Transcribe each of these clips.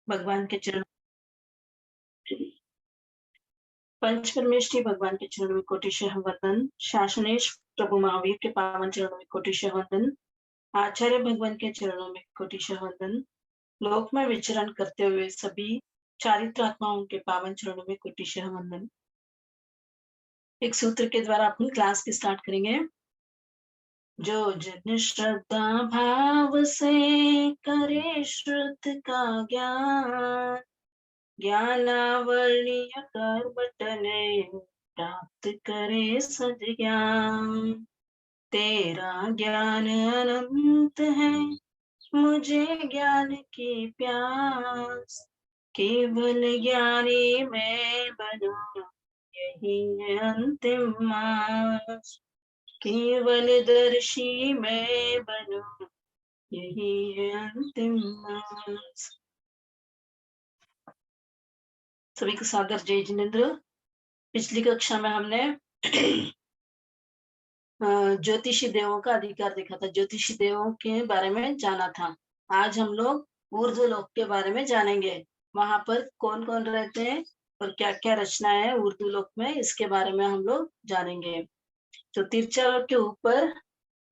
भगवान के चरण पंच परमेष्ठी भगवान के चरणों में कोटिशः वंदन। शासनेश प्रभु महावीर के पावन चरणों में कोटिशः वंदन। आचार्य भगवान के चरणों में कोटिशः वंदन। लोक में विचरण करते हुए सभी चारित्र आत्माओं के पावन चरणों में कोटिशः वंदन। एक सूत्र के द्वारा अपन क्लास की स्टार्ट करेंगे। जो जन श्रद्धा भाव से करे श्रुत का ज्ञान, ज्ञानावरणीय कर्मटले प्राप्त करे सद्ज्ञान। तेरा ज्ञान अनंत है, मुझे ज्ञान की प्यास, केवल ज्ञानी मैं बनूं, यही है अंतिम आस। केवल दर्शी मैं बनूं, यही है अंतिम आस। सभी को सादर जय जिनेन्द्र। पिछली कक्षा में हमने ज्योतिषी देवों का अधिकार देखा था, ज्योतिषी देवों के बारे में जाना था। आज हम लोग ऊर्ध्व लोक के बारे में जानेंगे। वहां पर कौन कौन रहते हैं और क्या क्या रचनाएं है ऊर्ध्व लोक में, इसके बारे में हम लोग जानेंगे। तो तिरछालोक के ऊपर,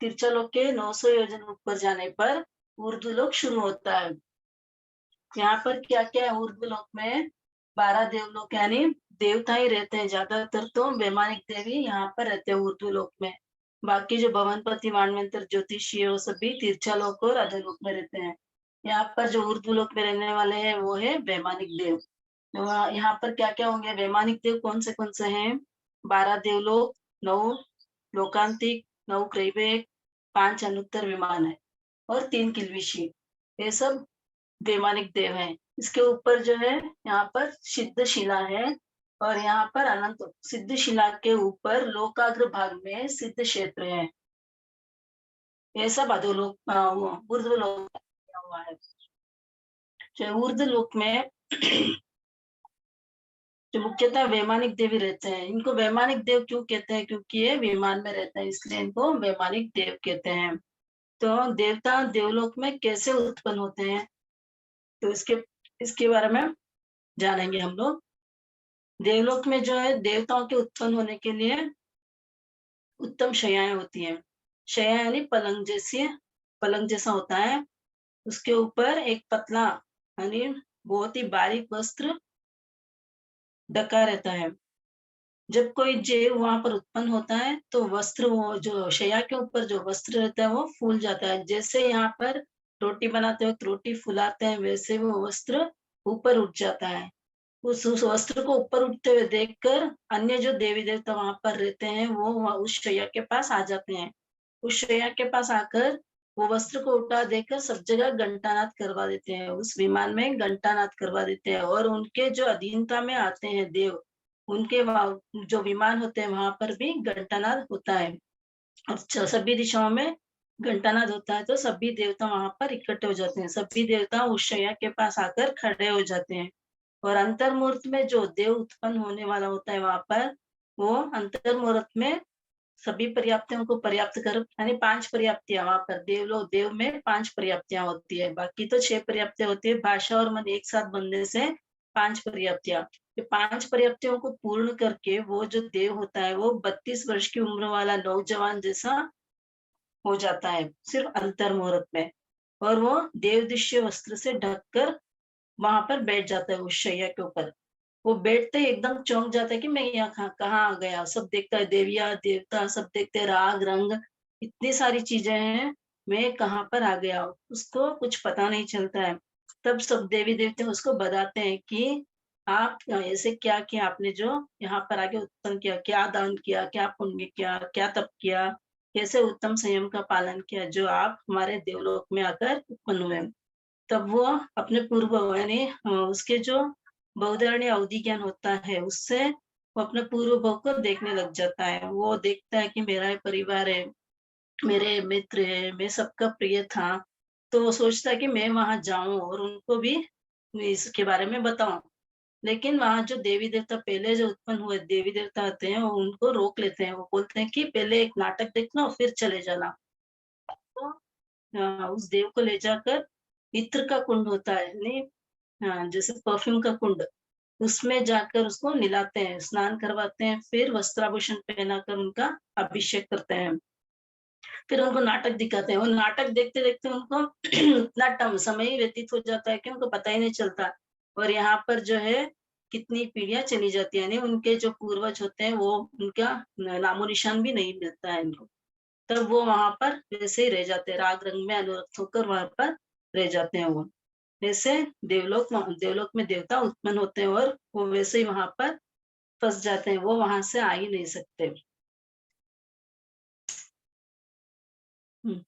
तिरछालोक के 900 योजन ऊपर जाने पर ऊर्ध्व लोक शुरू होता है। यहाँ पर क्या क्या है ऊर्ध्व लोक में? 12 देवलोक यानी देवता ही रहते हैं। ज्यादातर तो वैमानिक देवी यहाँ पर रहते हैं ऊर्ध्व लोक में। बाकी जो भवनपति, वाणवंतर, ज्योतिषी वो सभी तिरछालोक और अधोलोक में रहते हैं। यहाँ पर जो ऊर्ध्व लोक में रहने वाले हैं वो है वैमानिक देव। तो यहाँ पर क्या क्या होंगे? वैमानिक देव कौन से हैं? 12 देवलोक, 9 लोकांतिक, 9 क्रैवेक, 5 अनुत्तर विमान है और 3 किल्विशी। ये सब वैमानिक देव हैं। इसके ऊपर जो है यहाँ पर सिद्ध शिला है और यहाँ पर अनंत। सिद्ध शिला के ऊपर लोकाग्र भाग में सिद्ध क्षेत्र है। ये सब अधोलोक ऊर्ध्व लोक हुआ है। जो ऊर्ध्व लोक में जो मुख्यतः वैमानिक देव रहते हैं। इनको वैमानिक देव क्यों कहते हैं? क्योंकि ये विमान में रहते हैं, इसलिए इनको वैमानिक देव कहते हैं। तो देवता देवलोक में कैसे उत्पन्न होते हैं, तो इसके बारे में जानेंगे हम लोग। देवलोक में जो है देवताओं के उत्पन्न होने के लिए उत्तम शैयाएं होती हैं। शैया यानी पलंग जैसा होता है। उसके ऊपर एक पतला यानी बहुत ही बारीक वस्त्र ढका रहता है। जब कोई जीव वहां पर उत्पन्न होता है तो वस्त्र, वो जो शैया के ऊपर जो वस्त्र रहता है वो फूल जाता है। जैसे यहाँ पर रोटी बनाते वक्त रोटी फुलाते हैं, वैसे वो वस्त्र ऊपर उठ जाता है। उस वस्त्र को ऊपर उठते हुए देखकर अन्य जो देवी देवता वहां पर रहते हैं वो उस शैया के पास आ जाते हैं। उस शैया के पास आकर वो वस्त्र को उठा देकर सब जगह घंटानाद करवा देते हैं। उस विमान में घंटानाद करवा देते हैं और उनके जो अधीनता में आते हैं देव, उनके जो विमान होते हैं वहां पर भी घंटानाद होता है। और सभी दिशाओं में घंटानाद होता है तो सभी देवता वहां पर इकट्ठे हो जाते हैं। सभी देवता उस शैया के पास आकर खड़े हो जाते हैं। और अंतर्मुहूर्त में जो देव उत्पन्न होने वाला होता है वहां पर, वो अंतर्मुहूर्त में सभी पर्याप्तियों को पर्याप्त कर, यानी 5 पर्याप्तियां वहां पर देव में 5 पर्याप्तियां होती है। बाकी तो 6 पर्याप्तियां होती है। भाषा और मन एक साथ बनने से 5 पर्याप्तियां। ये 5 पर्याप्तियों को पूर्ण करके वो जो देव होता है वो 32 वर्ष की उम्र वाला नौजवान जैसा हो जाता है सिर्फ अंतर्मुहूर्त में। और वो देवदृश्य वस्त्र से ढककर वहां पर बैठ जाता है उस शैया के ऊपर। वो बैठते ही एकदम चौंक जाता है कि मैं यहाँ कहाँ आ गया। सब देखता है, देविया देवता सब देखते हैं, राग रंग इतनी सारी चीजें हैं, मैं कहाँ पर आ गया। उसको कुछ पता नहीं चलता है। तब सब देवी देवते उसको बताते हैं कि आप ऐसे क्या किया, आपने जो यहाँ पर आके उत्पन्न किया, क्या दान किया, क्या पुण्य किया, क्या तप किया, कैसे उत्तम संयम का पालन किया, जो आप हमारे देवलोक में आकर उत्पन्न हुए। तब वो अपने पूर्व यानी उसके जो बहुधरणी अवधि ज्ञान होता है उससे वो अपने पूर्व भव को देखने लग जाता है। वो देखता है कि मेरा परिवार है, मेरे मित्र है, मैं सबका प्रिय था। तो वो सोचता है कि मैं वहां जाऊं और उनको भी इसके बारे में बताऊं। लेकिन वहां जो देवी देवता पहले जो उत्पन्न हुए देवी देवता आते हैं वो उनको रोक लेते हैं। वो बोलते हैं कि पहले एक नाटक देखना और फिर चले जाना। तो उस देव को ले जाकर इत्र का कुंड होता है, नहीं हाँ, जैसे परफ्यूम का कुंड, उसमें जाकर उसको नहलाते हैं, स्नान करवाते हैं, फिर वस्त्राभूषण पहनाकर उनका अभिषेक करते हैं। फिर उनको नाटक दिखाते हैं, वो नाटक देखते-देखते उनको इतना समय ही व्यतीत हो जाता है कि उनको पता ही नहीं चलता। और यहाँ पर जो है कितनी पीढ़ियाँ चली जाती हैं, यानी उनके जो पूर्वज होते हैं वो उनका नामो-निशान भी नहीं मिलता है इनको। तब वो वहाँ पर वैसे ही रह जाते हैं, राग रंग में अनुरक्त होकर वहाँ पर रह जाते हैं वो। वैसे देवलोक में देवता उत्पन्न होते हैं और वो वैसे ही वहाँ पर फँस जाते हैं, वो वहाँ से आ ही नहीं सकते। हुँ।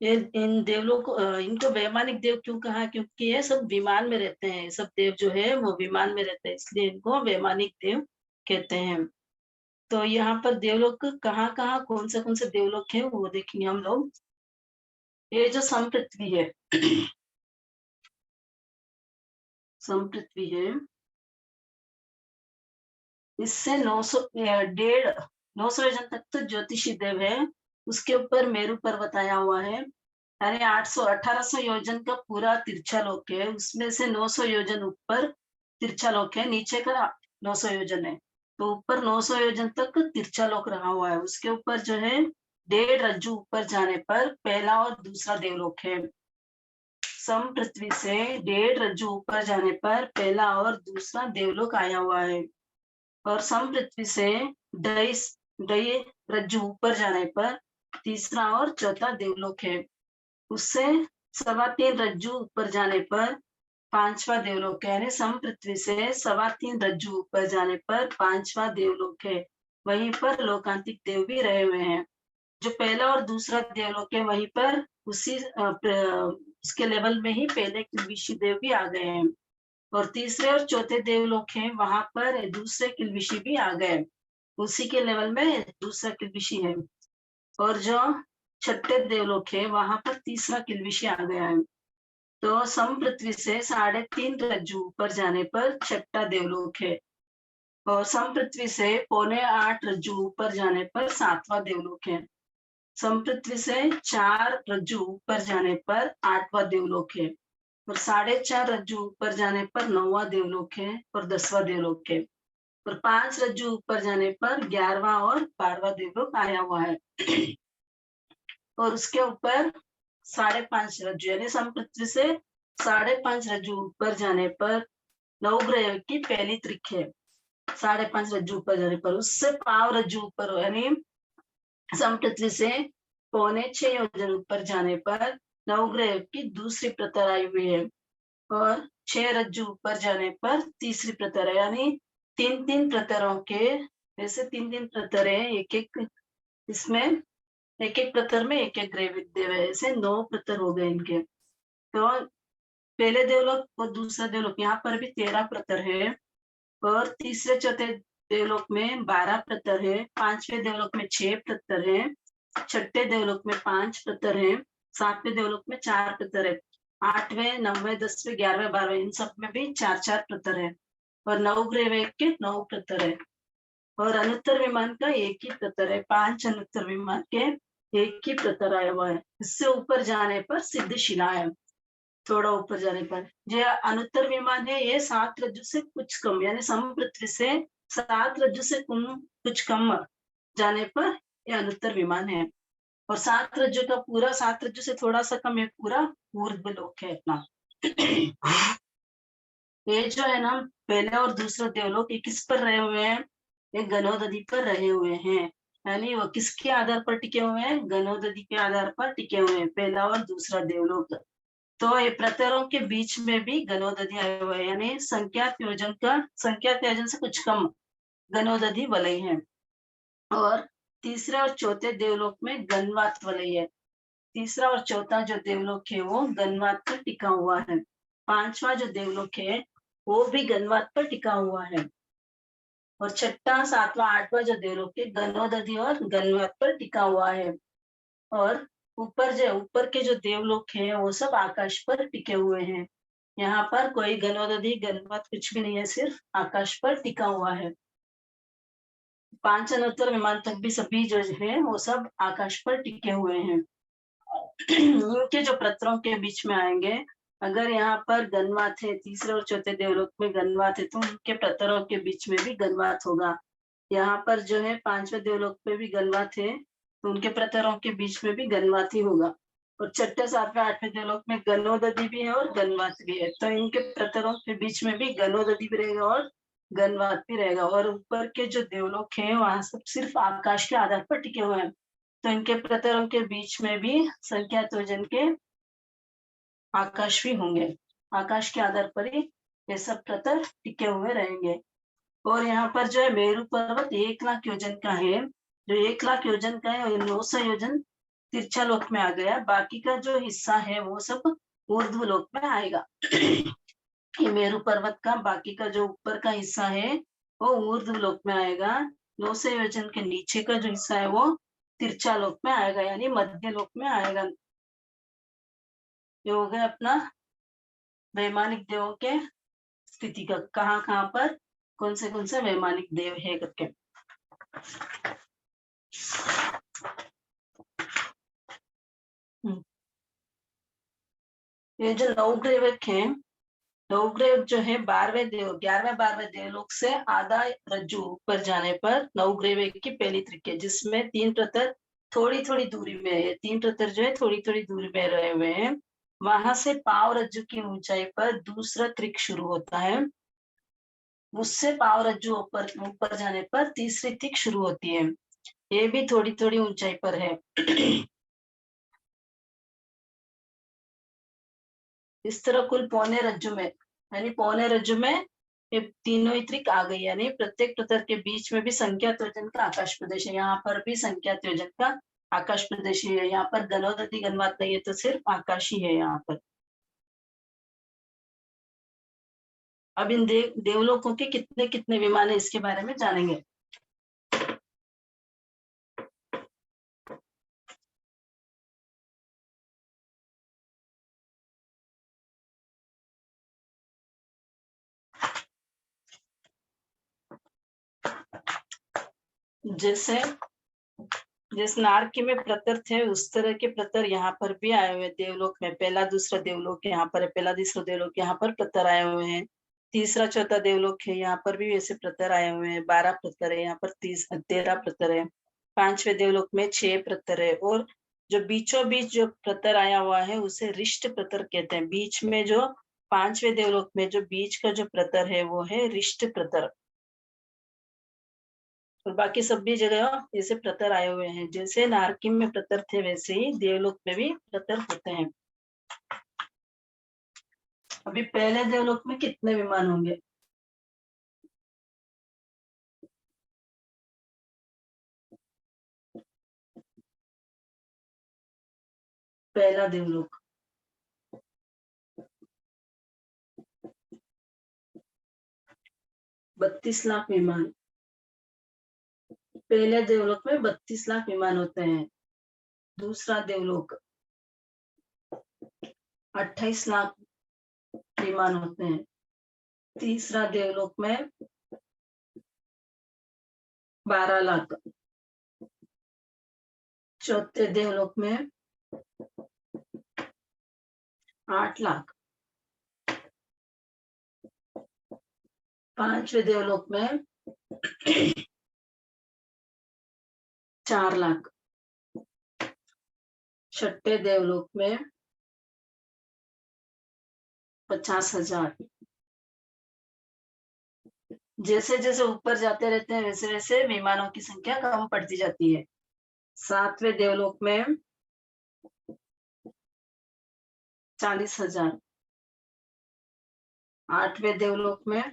ये इन देवलों को इनको वैमानिक देव क्यों कहा? क्योंकि ये सब विमान में रहते हैं, ये सब देव जो है वो विमान में रहते हैं, इसलिए इनको वैमानिक देव कहते हैं। तो यहाँ पर देवलोक कहाँ-कहाँ, कौन से देवलोक हैं वो देखेंगे हम लोग। ये जो समपृथ्वी है समपृथ्वी है, इससे 900 डेढ़ 900 योजन तक तो ज्योतिषी देव है, उसके ऊपर मेरू पर्वत आया हुआ है। यानी 800 1800 योजन का पूरा तिरछा लोक है, उसमें से 900 योजन ऊपर तिरछा लोक है, नीचे का 900 योजन है। तो ऊपर 900 योजन तक तिरछा लोक रहा हुआ है, उसके ऊपर जो है 1.5 रज्जु ऊपर जाने पर पहला और दूसरा देवलोक है। समपृथ्वी से 1.5 रज्जु ऊपर जाने पर पहला और दूसरा देवलोक आया हुआ है। और समपृथ्वी से ढाई ढाई रज्जु ऊपर जाने पर तीसरा और चौथा देवलोक है। उससे 3.25 रज्जु ऊपर जाने पर पांचवा देवलोक है, यानी समपृथ्वी से 3.25 रज्जु ऊपर जाने पर पांचवा देवलोक है। वहीं पर लोकांतिक देव भी रहे हुए हैं। जो पहला और दूसरा देवलोक है वहीं पर उसी उसके लेवल में ही पहले किल्बिशी देव भी आ गए हैं। और तीसरे और चौथे देवलोक हैं, वहां पर दूसरे किल्बिशी भी आ गए, उसी के लेवल में दूसरा किल्बिशी है। और जो छठे देवलोक है वहां पर तीसरा किल्बिशी आ गया है। तो समपृथ्वी से 3.5 रज्जु ऊपर जाने पर छठा देवलोक है। और समपृथ्वी से 7.25 रज्जु ऊपर जाने पर सातवां देवलोक है। समपृथ्वी से 4 रज्जु ऊपर जाने पर 8वां देवलोक है। और 4.5 रज्जु ऊपर जाने पर 9वां देवलोक है और 10वां देवलोक है। और 5 रज्जु ऊपर जाने पर 11वां और 12वां देवलोक आया हुआ है। और उसके ऊपर 5.5 रज्जु, यानी समपृथ्वी से 5.5 रज्जु ऊपर जाने पर नवग्रह की पहली त्रिक है। 5.5 रज्जु ऊपर जाने पर उससे 5 रज्जु ऊपर, यानी समपृथ्वी से 6.25 योजन ऊपर जाने पर नवग्रह की दूसरी प्रतर आई हुई है। और 6 रज्जु ऊपर जाने पर तीसरी प्रतर है, यानी 3-3 प्रतरों के, ऐसे 3-3 प्रतर है, एक-एक इसमें एक-एक प्रतर में एक-एक ग्रह विद्य है, ऐसे 9 प्रतर हो गए इनके। तो पहले देवलोक और दूसरा देवलोक यहाँ पर भी 13 प्रतर है। और तीसरे चौथे देवलोक में 12 प्रतर है, पांचवें देवलोक में 6 प्रतर है, छठे देवलोक में 5 प्रतर है, सातवें देवलोक में 4 प्रतर है, 8वें 9वें 10वें 11वें 12वें इन सब में भी 4-4 प्रतर है। और नवग्रह के 9 प्रतर है। और अनुत्तर विमान का एक ही प्रतर है, 5 अनुत्तर विमान के एक ही प्रतर आया हुआ है। इससे ऊपर जाने पर सिद्ध शिला है, थोड़ा ऊपर जाने पर। जो अनुत्तर विमान है ये 7 रज्जु से कुछ कम, यानी समपृथ्वी से 7 रज्जु से कुछ कम जाने पर ये अनुत्तर विमान है। और 7 रज्जु का पूरा 7 रज्जु से थोड़ा सा कम है, पूरा ऊर्ध्व लोक है अपना। ये जो है ना पहले और दूसरा देवलोक ये किस पर रहे हुए हैं? ये गनोदधि पर रहे हुए हैं। यानी वो किसके आधार पर टिके हुए हैं? गनोदधि के आधार पर टिके हुए हैं, पहला और दूसरा देवलोक। तो ये प्रतरों के बीच में भी गनोदधि आए हुए हैं, यानी संख्यात योजन से कुछ कम गनोदधि वलय है। और तीसरे और चौथे देवलोक में गनवात वलय है। तीसरा और चौथा जो देवलोक है वो गनवात पर टिका हुआ है। पांचवा जो देवलोक है वो भी गनवात पर टिका हुआ है। और छठा, सातवां, आठवां जो देवलोक है गनोदधि और गनवात पर टिका हुआ है। और ऊपर के जो देवलोक हैं वो सब आकाश पर टिके हुए हैं। यहाँ पर कोई गनोदधि गनवात कुछ भी नहीं है, सिर्फ आकाश पर टिका हुआ है। 5 अनुत्तर विमान तक भी सभी जो है वो सब आकाश पर टिके हुए हैं। उनके जो प्रतरों के बीच में आएंगे अगर यहाँ पर गणवात है, तीसरे और चौथे देवलोक में गणवात है, तो उनके प्रतरों के बीच में भी गणवात होगा। यहाँ पर जो है पांचवें देवलोक में भी गणवात है, तो उनके प्रतरों के बीच में भी गणवात ही होगा। और छठे, सातवें, आठवें देवलोक में गणोदधि भी है और गणवात भी है, तो इनके प्रतरों के बीच में भी गणोदधि भी रहेगा और गणवात भी रहेगा। और ऊपर के जो देवलोक है वहां सब सिर्फ आकाश के आधार पर टिके हुए हैं, तो इनके प्रतरों के बीच में भी संख्यात वजन के आकाश भी होंगे। आकाश के आधार पर ही ये सब प्रतर टिके हुए रहेंगे। और यहाँ पर जो है मेरू पर्वत 1 लाख योजन का है, जो 1 लाख योजन का है 900 योजन तिरछा लोक में आ गया, बाकी का जो हिस्सा है वो सब ऊर्ध्व लोक में आएगा। ये मेरू पर्वत का बाकी का जो ऊपर का हिस्सा है वो ऊर्ध्व लोक में आएगा। 900 योजन के नीचे का जो हिस्सा है वो तिरछा लोक में आएगा, यानी मध्य लोक में आएगा। ये हो गया अपना वैमानिक देवों के स्थिति का, कहाँ कहाँ पर कौन से वैमानिक देव है करके। ये जो नवग्रह है, नवग्रह जो है 12वें देव, 11वें 12वें देवलोक से आधा रज्जु ऊपर जाने पर नवग्रह की पहली त्रिज्या, जिसमें 3 प्रतर थोड़ी थोड़ी दूरी में है, 3 प्रतर जो है थोड़ी थोड़ी दूरी में रहे हुए हैं। वहां से पाव रज्जु की ऊंचाई पर दूसरा त्रिक शुरू होता है, उससे पाव रज्जु ऊपर ऊपर जाने पर तीसरी त्रिक शुरू होती है, ये भी थोड़ी थोड़ी ऊंचाई पर है। इस तरह कुल पौने रज्जु में, यानी पौने रज्जु में ये तीनों ही त्रिक आ गई, यानी प्रत्येक प्रतर के बीच में भी संख्यात योजन का आकाश प्रदेश है। यहाँ पर भी संख्यात योजन का आकाश प्रदेश ही है। यहाँ पर गणोदधि गणवात नहीं है, तो सिर्फ आकाश ही है यहाँ पर। अब इन देवलोकों के कितने कितने विमान है इसके बारे में जानेंगे। जैसे जिस नारकी में प्रतर थे उस तरह के प्रतर यहाँ पर भी आए हुए देवलोक में। पहला दूसरा देवलोक यहाँ पर है, पहला दूसरा देवलोक यहाँ पर प्रतर आए हुए हैं। तीसरा चौथा देवलोक है, यहाँ पर भी वैसे प्रतर आए हुए हैं। 12 प्रतर है, यहाँ पर 13 प्रतर है। पांचवें देवलोक में 6 प्रतर है। और जो बीचों बीच जो प्रतर आया हुआ है उसे रिष्ट प्रतर कहते हैं। बीच में जो पांचवें देवलोक में जो बीच का जो प्रतर है वो है रिष्ट प्रतर। और बाकी सभी जगह जैसे प्रतर आए हुए हैं, जैसे नारकिम में प्रतर थे वैसे ही देवलोक में भी प्रतर होते हैं। अभी पहले देवलोक में कितने विमान होंगे? पहला देवलोक 32 लाख विमान। पहले देवलोक में 32 लाख विमान होते हैं। दूसरा देवलोक 28 लाख विमान होते हैं। तीसरा देवलोक में 12 लाख। चौथे देवलोक में 8 लाख। पांचवें देवलोक में 4 लाख। छठे देवलोक में 50,000। जैसे जैसे ऊपर जाते रहते हैं वैसे वैसे विमानों की संख्या कम पड़ती जाती है। सातवें देवलोक में 40,000। आठवें देवलोक में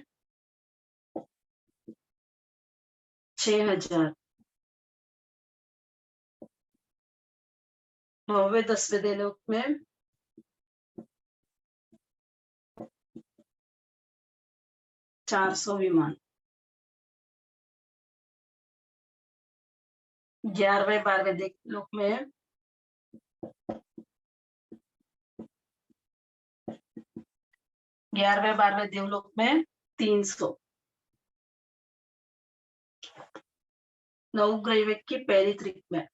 6,000। 9वें 10वें देवलोक में 400 विमान। 11वें 12वें देवलोक में 11वें 12वें देवलोक में 300। नवग्रह की पहली त्रिक में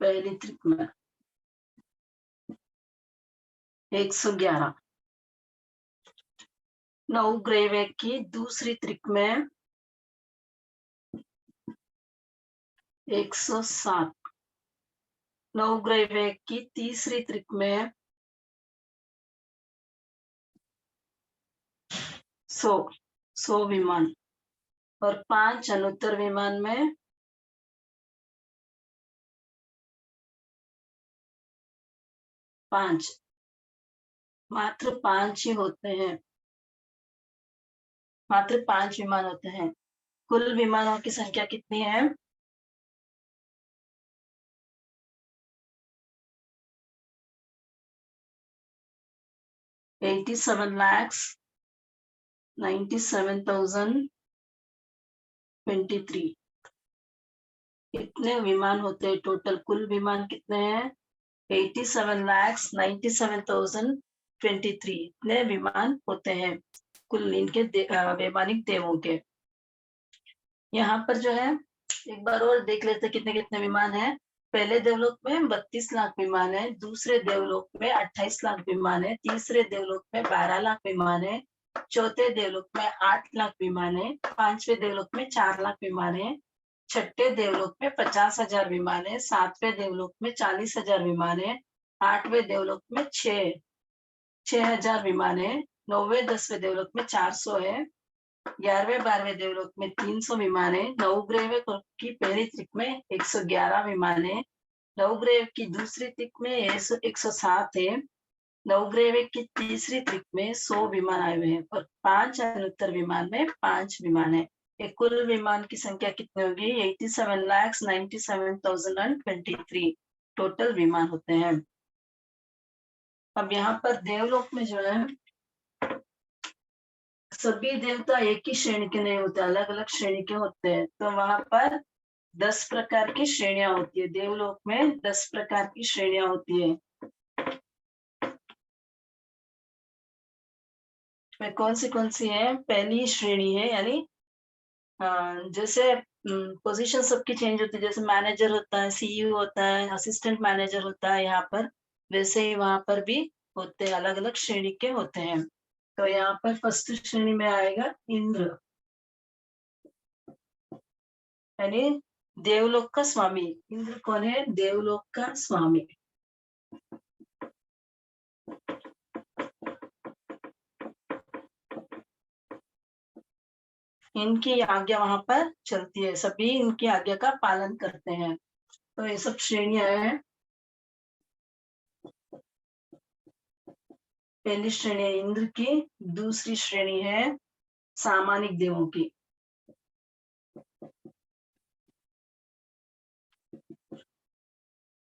पहली त्रिक में 111। नवग्रह की दूसरी त्रिक में 107। नवग्रह की तीसरी त्रिक में 100 विमान, और 5 अनुत्तर विमान में 5, मात्र 5 ही होते हैं, मात्र 5 विमान होते हैं। कुल विमानों की संख्या कितनी है? 87,97,023। इतने विमान होते हैं टोटल। कुल विमान कितने हैं? 87,97,023। इतने विमान होते हैं कुल इनके वैमानिक देवों के। यहाँ पर जो है एक बार और देख लेते हैं कितने कितने विमान हैं। पहले देवलोक में 32 लाख विमान है, दूसरे देवलोक में 28 लाख विमान है, तीसरे देवलोक में 12 लाख विमान है, चौथे देवलोक में 8 लाख विमान है, पांचवें देवलोक में 4 लाख विमान है, छठे देवलोक में 50,000 विमान है, सातवें देवलोक में 40,000 विमान है, आठवें देवलोक में 6,000 विमान है, नौवे 10वें देवलोक में 400 है, 11वें 12वें देवलोक में 300 विमान है, नवग्रह की पहली त्रिक में 111 विमान है, नवग्रह की दूसरी त्रिक में 107 है, नवग्रह की तीसरी त्रिक में 100 विमान आए हुए हैं, और 5 अनुत्तर विमान में 5 विमान है। एक कुल विमान की संख्या कितनी होगी? 87,97,023 टोटल विमान होते हैं। अब यहाँ पर देवलोक में जो है सभी देवता एक ही श्रेणी के नहीं होते, अलग अलग श्रेणी के होते हैं। तो वहां पर 10 प्रकार की श्रेणियां होती है। देवलोक में 10 प्रकार की श्रेणियां होती है। कौन सी है? पहली श्रेणी है, यानी जैसे पोजीशन सबकी चेंज होती है। जैसे मैनेजर होता है, सीईओ होता है, असिस्टेंट मैनेजर होता है यहाँ पर, वैसे ही वहां पर भी होते हैं, अलग अलग श्रेणी के होते हैं। तो यहाँ पर फर्स्ट श्रेणी में आएगा इंद्र, यानी देवलोक का स्वामी। इंद्र कौन है? देवलोक का स्वामी। इनकी आज्ञा वहां पर चलती है, सभी इनकी आज्ञा का पालन करते हैं। तो ये सब श्रेणियां हैं। पहली श्रेणी है इंद्र की, दूसरी श्रेणी है सामानिक देवों की।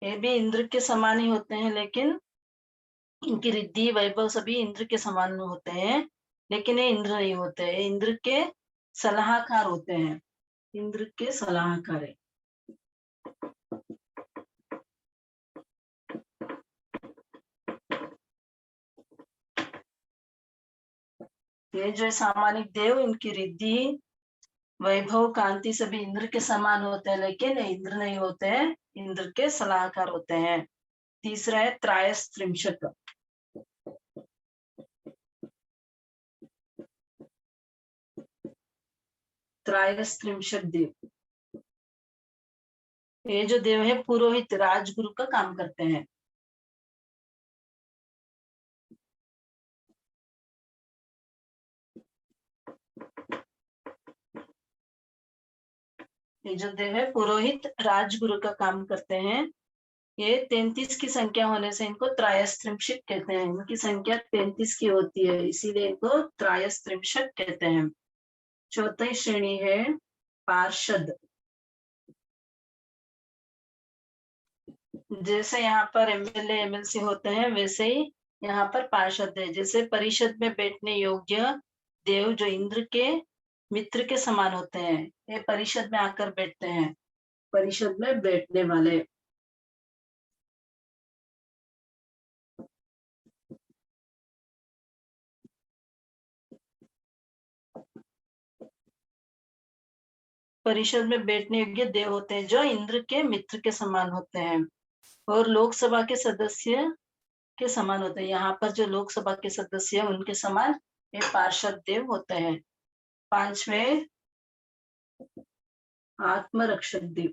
ये भी इंद्र के समान ही होते हैं, लेकिन इनकी रिद्धि वैभव सभी इंद्र के समान होते हैं, लेकिन ये इंद्र नहीं होते हैं, इंद्र के सलाहकार होते हैं। इंद्र के सलाहकार है। ये जो सामानिक देव, इनकी रिद्धि वैभव कांति सभी इंद्र के समान होते हैं, लेकिन इंद्र नहीं होते हैं, इंद्र के सलाहकार होते हैं। तीसरा है त्रयस्त्रिंशत्। त्रयस्त्रिंशत् देव, ये जो देव है पुरोहित राजगुरु का काम करते हैं। ये जो देव है पुरोहित राजगुरु का काम करते हैं। ये 33 की संख्या होने से इनको त्रयस्त्रिंशत् कहते हैं। इनकी संख्या 33 की होती है, इसीलिए इनको त्रयस्त्रिंशत् कहते हैं। चौथी श्रेणी है पार्षद। जैसे यहाँ पर एमएलए एमएलसी होते हैं, वैसे ही यहाँ पर पार्षद है। जैसे परिषद में बैठने योग्य देव जो इंद्र के मित्र के समान होते हैं, ये परिषद में आकर बैठते हैं, परिषद में बैठने वाले। परिषद में बैठने योग्य देव होते हैं जो इंद्र के मित्र के समान होते हैं। और लोकसभा के सदस्य के समान होते हैं। यहाँ पर जो लोकसभा के सदस्य हैं उनके समान ये पार्षद देव होते हैं। 5वें आत्मरक्षक देव।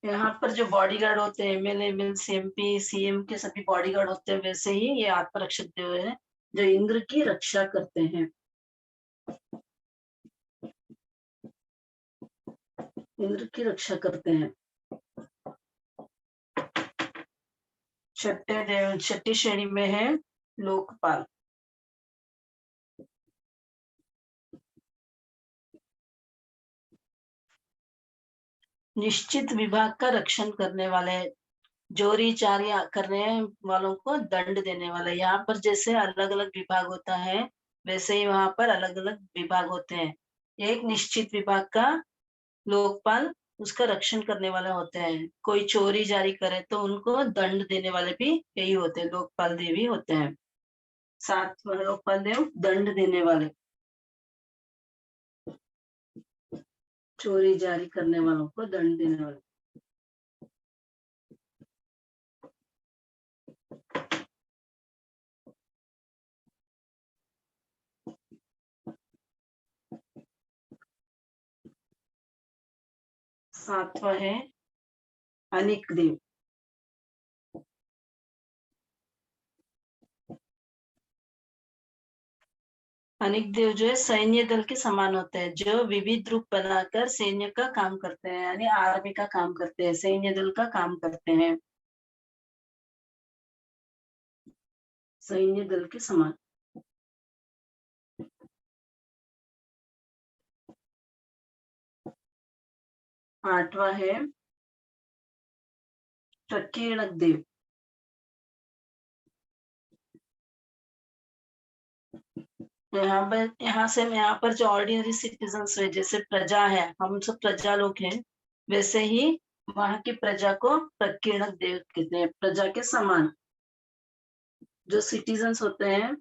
यहाँ पर जो बॉडीगार्ड होते हैं, एमएलए, एमएलसी, एमपी, सीएम के सभी बॉडीगार्ड होते हैं, वैसे ही ये आत्मरक्षक देव है जो इंद्र की रक्षा करते हैं। इंद्र की रक्षा करते हैं। छठी श्रेणी में है लोकपाल। निश्चित विभाग का रक्षण करने वाले, चोरी चारी करने वालों को दंड देने वाले। यहाँ पर जैसे अलग अलग विभाग होता है, वैसे ही वहां पर अलग अलग विभाग होते हैं। एक निश्चित विभाग का लोकपाल उसका रक्षण करने वाले होते हैं। कोई चोरी जारी करे तो उनको दंड देने वाले भी यही होते हैं, लोकपाल देवी होते हैं। 7 लोकपाल देव दंड देने वाले, चोरी जारी करने वालों को दंड देने वाले। सातवां है अनिक देव। अनिक देव जो है सैन्य दल के समान होते हैं, जो विविध रूप बनाकर सैन्य का काम करते हैं, यानी आर्मी का काम करते हैं, सैन्य दल का काम करते हैं, सैन्य दल के समान। 8वां है प्रकीर्णक देव। यहाँ पर जो ऑर्डिनरी सिटीजन्स है, जैसे प्रजा है, हम सब प्रजा लोग हैं, वैसे ही वहां की प्रजा को प्रकीर्णक देव कहते हैं, प्रजा के समान। जो सिटीजन्स होते हैं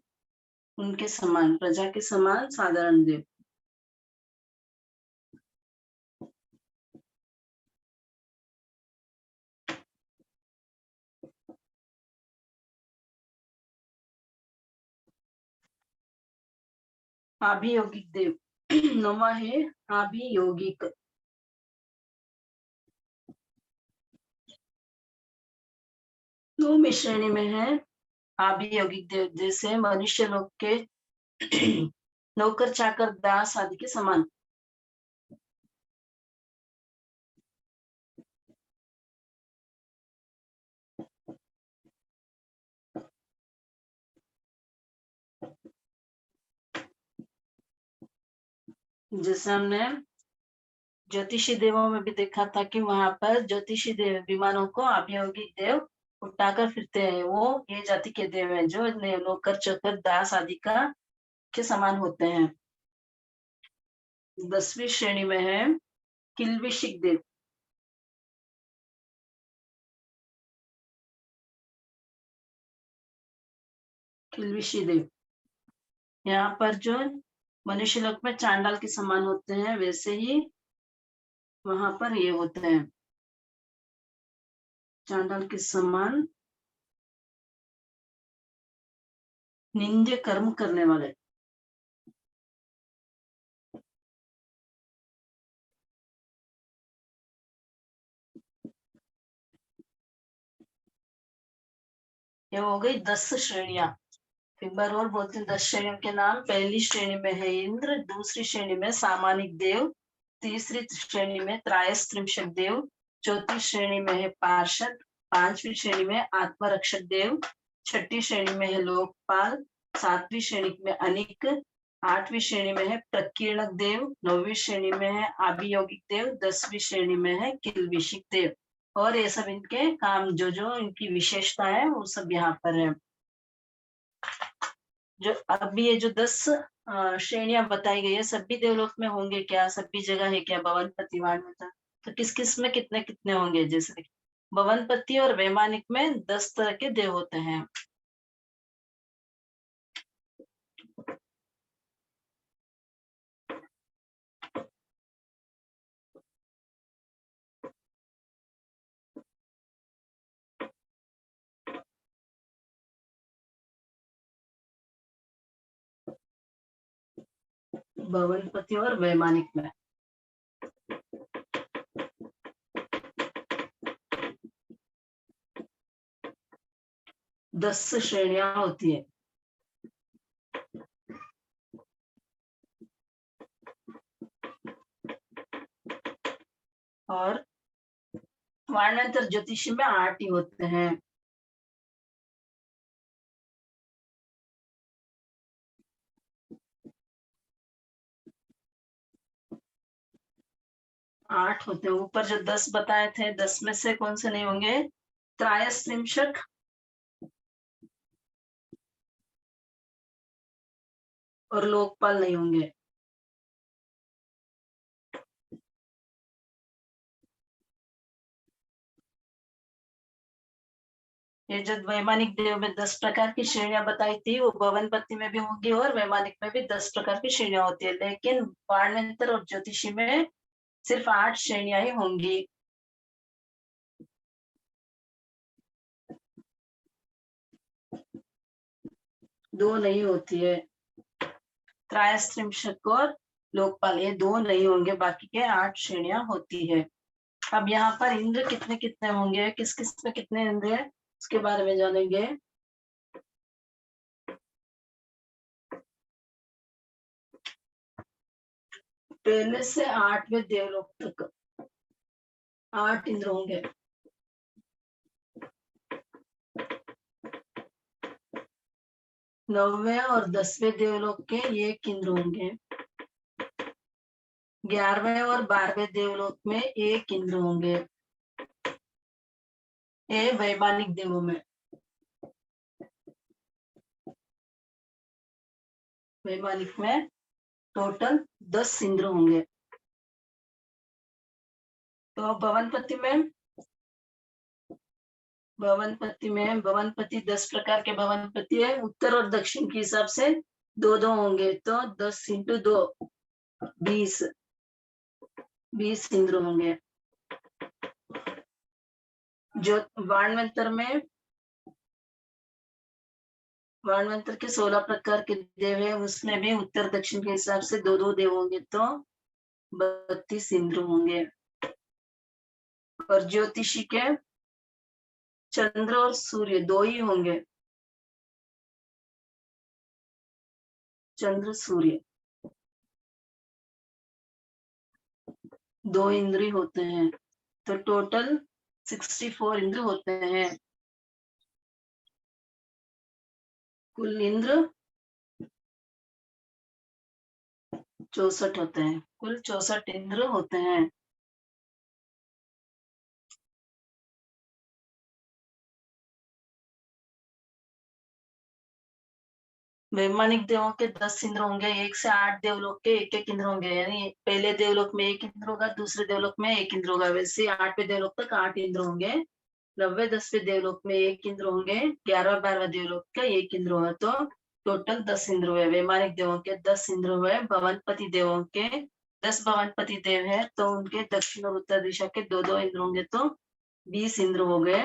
उनके समान, प्रजा के समान साधारण देव। आभियोगिक देव। 9वां है आभियोगिक। 9वीं श्रेणी में है आभियोगिक देव, जैसे मनुष्य लोग के नौकर चाकर दास आदि के समान। जैसे हमने ज्योतिषी देवों में भी देखा था कि वहां पर ज्योतिषी देव विमानों को अभियोगिक देव उठाकर फिरते हैं। वो ये जाति के देव हैं जो नौकर चाकर दास आदि का के समान होते हैं। 10वीं श्रेणी में है किल्बिशिक देव। किल्बिशी देव यहाँ पर जो मनुष्य लोक में चांडाल के समान होते हैं, वैसे ही वहां पर ये होते हैं चांडाल के समान निंद्य कर्म करने वाले। ये हो गई 10 श्रेणियां। एक बार और बोलते हैं 10 श्रेणियों के नाम। पहली श्रेणी में है इंद्र, दूसरी श्रेणी में सामानिक देव, तीसरी श्रेणी में त्रायस्त्रिंशक देव, चौथी श्रेणी में है पार्षद, 5वीं श्रेणी में आत्मरक्षक देव, 6ठी श्रेणी में है लोकपाल, 7वीं श्रेणी में अनिक, 8वीं श्रेणी में है प्रकीर्णक देव, 9वीं श्रेणी में है आभियोगिक देव, 10वीं श्रेणी में है किल्बिशिक देव। और ये सब इनके काम, जो जो इनकी विशेषता है वो सब यहाँ पर है। जो अभी ये जो 10 श्रेणियां बताई गई है, सभी देवलोक में होंगे क्या? सभी जगह है क्या? भवनपति वाणिका तो किस किस में कितने कितने होंगे? जैसे भवनपति और वैमानिक में 10 तरह के देव होते हैं। भवनपति और वैमानिक में 10 श्रेणियां होती है। और वर्णांतर ज्योतिषी में 8 ही होते हैं। आठ होते हैं। ऊपर जो 10 बताए थे, 10 में से कौन से नहीं होंगे? त्रयस्त्रिंशत् और लोकपाल नहीं होंगे। ये जो वैमानिक देव में 10 प्रकार की श्रेणियां बताई थी, वो भवनपति में भी होंगी और वैमानिक में भी 10 प्रकार की श्रेणियां होती है, लेकिन वाणिज्य और ज्योतिषी में सिर्फ 8 श्रेणियां ही होंगी। दो नहीं होती है। त्रयस्त्रिंशत् और लोकपाल, ये 2 नहीं होंगे, बाकी के 8 श्रेणियां होती है। अब यहाँ पर इंद्र कितने कितने होंगे, किस किस में कितने इंद्र है, उसके बारे में जानेंगे। पहले से 8वें देवलोक तक 8 इंद्र होंगे। 9वें और 10वें देवलोक के 1 इंद्र होंगे। 11वें और 12वें देवलोक में 1 इंद्र होंगे। ये वैमानिक देवों में। वैमानिक में टोटल 10 इंद्र होंगे। तो भवनपति 10 प्रकार के भवनपति है। उत्तर और दक्षिण के हिसाब से 2-2 होंगे, तो 10 × 2 20 इंद्र होंगे। जो वाणवंतर के 16 प्रकार के देव है, उसमें भी उत्तर दक्षिण के हिसाब से 2-2 देव होंगे, तो 32 इंद्र होंगे। और ज्योतिषी के चंद्र और सूर्य 2 ही होंगे। चंद्र सूर्य 2 इंद्र ही होते हैं, तो टोटल 64 इंद्र होते हैं। कुल इंद्र 64 होते हैं। कुल 64 इंद्र होते हैं। वैमानिक देवों के 10 इंद्र होंगे। 1 से 8 देवलोक के 1-1 इंद्र होंगे, यानी पहले देवलोक में 1 इंद्र होगा, दूसरे देवलोक में 1 इंद्र होगा। वैसे 8वें देवलोक तक 8 इंद्र होंगे। 9वें 10वें देवलोक में 1 इंद्र होंगे। 11वें 12वें देवलोक का 1 इंद्र होगा, तो टोटल 10 इंद्र हुए। वैमानिक देवों के 10 इंद्र हुए। भवनपति देवों के 10 भवनपति देव है, तो उनके दक्षिण और उत्तर दिशा के 2-2 इंद्र होंगे, तो 20 इंद्र हो गए।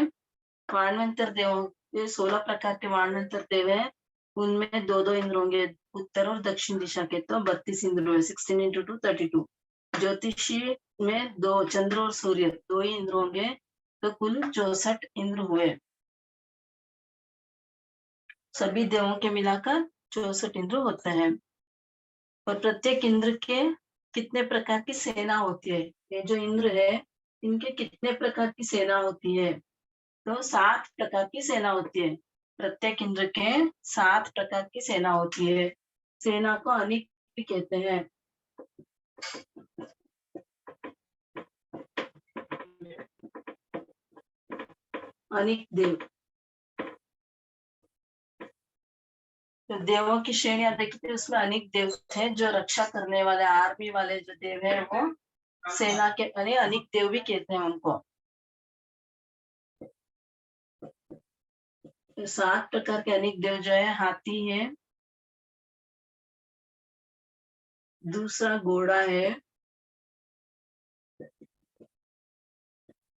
वाणवंतर देवों के 16 प्रकार के वाणवंतर देव है, उनमें 2-2 इंद्र होंगे, उत्तर और दक्षिण दिशा के, तो 32 इंद्र हुए। 16 × 2 32। ज्योतिषी में 2 चंद्र और सूर्य 2 ही इंद्र होंगे, तो कुल 64 इंद्र हुए। सभी देवों के मिलाकर 64 इंद्र होते हैं। और प्रत्येक इंद्र के कितने प्रकार की सेना होती है? ये जो इंद्र है, इनके कितने प्रकार की सेना होती है? तो 7 प्रकार की सेना होती है। प्रत्येक इंद्र के 7 प्रकार की सेना होती है। सेना को अनिक भी कहते हैं। अनिक देव। तो देवों की श्रेणियां देखी थी, उसमें अनेक देव थे जो रक्षा करने वाले, आर्मी वाले जो देव है, वो सेना के अनेक देव भी कहते हैं उनको। तो 7 प्रकार के अनेक देव जो है, हाथी है, दूसरा घोड़ा है,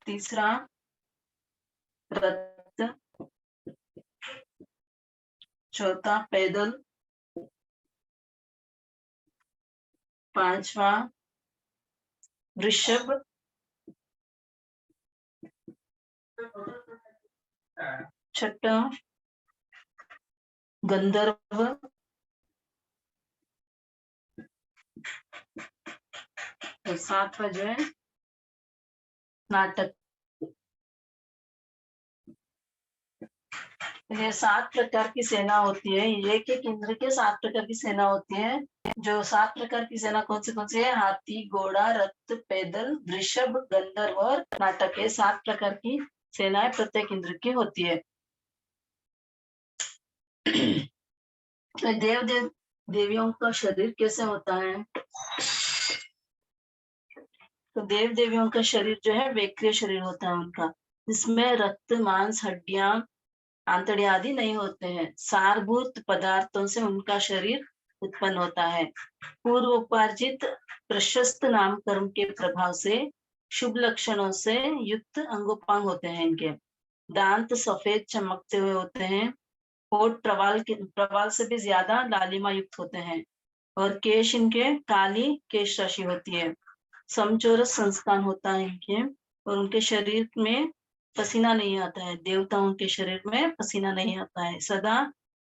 तीसरा रथ, चौथा पैदल, पांचवा वृषभ, छठा गंधर्व, और सातवा जो है नाटक। ये 7 प्रकार की सेना होती है। एक एक इंद्र के 7 प्रकार की सेना होती है। जो 7 प्रकार की सेना कौन सी है? हाथी, घोड़ा, रथ, पैदल, वृषभ, गंधर्व और नाटक। ये 7 प्रकार की सेनाएं प्रत्येक इंद्र की होती है। तो देवियों का शरीर कैसे होता है? तो देव देवियों का शरीर जो है वैक्रिय शरीर होता है उनका, जिसमें रक्त, मांस, हड्डियां, आंतड़े आदि नहीं होते हैं। सारभूत पदार्थों से उनका शरीर उत्पन्न होता है। पूर्व उपार्जित प्रशस्त नाम कर्म के प्रभाव से शुभ लक्षणों से युक्त अंगोपांग होते हैं इनके। दांत सफेद चमकते हुए होते हैं। होठ प्रवाल से भी ज्यादा लालिमा युक्त होते हैं। और केश इनके काली केश राशि होती है। समचोरस संस्थान होता है इनके। और उनके शरीर में पसीना नहीं आता है। देवताओं के शरीर में पसीना नहीं आता है। सदा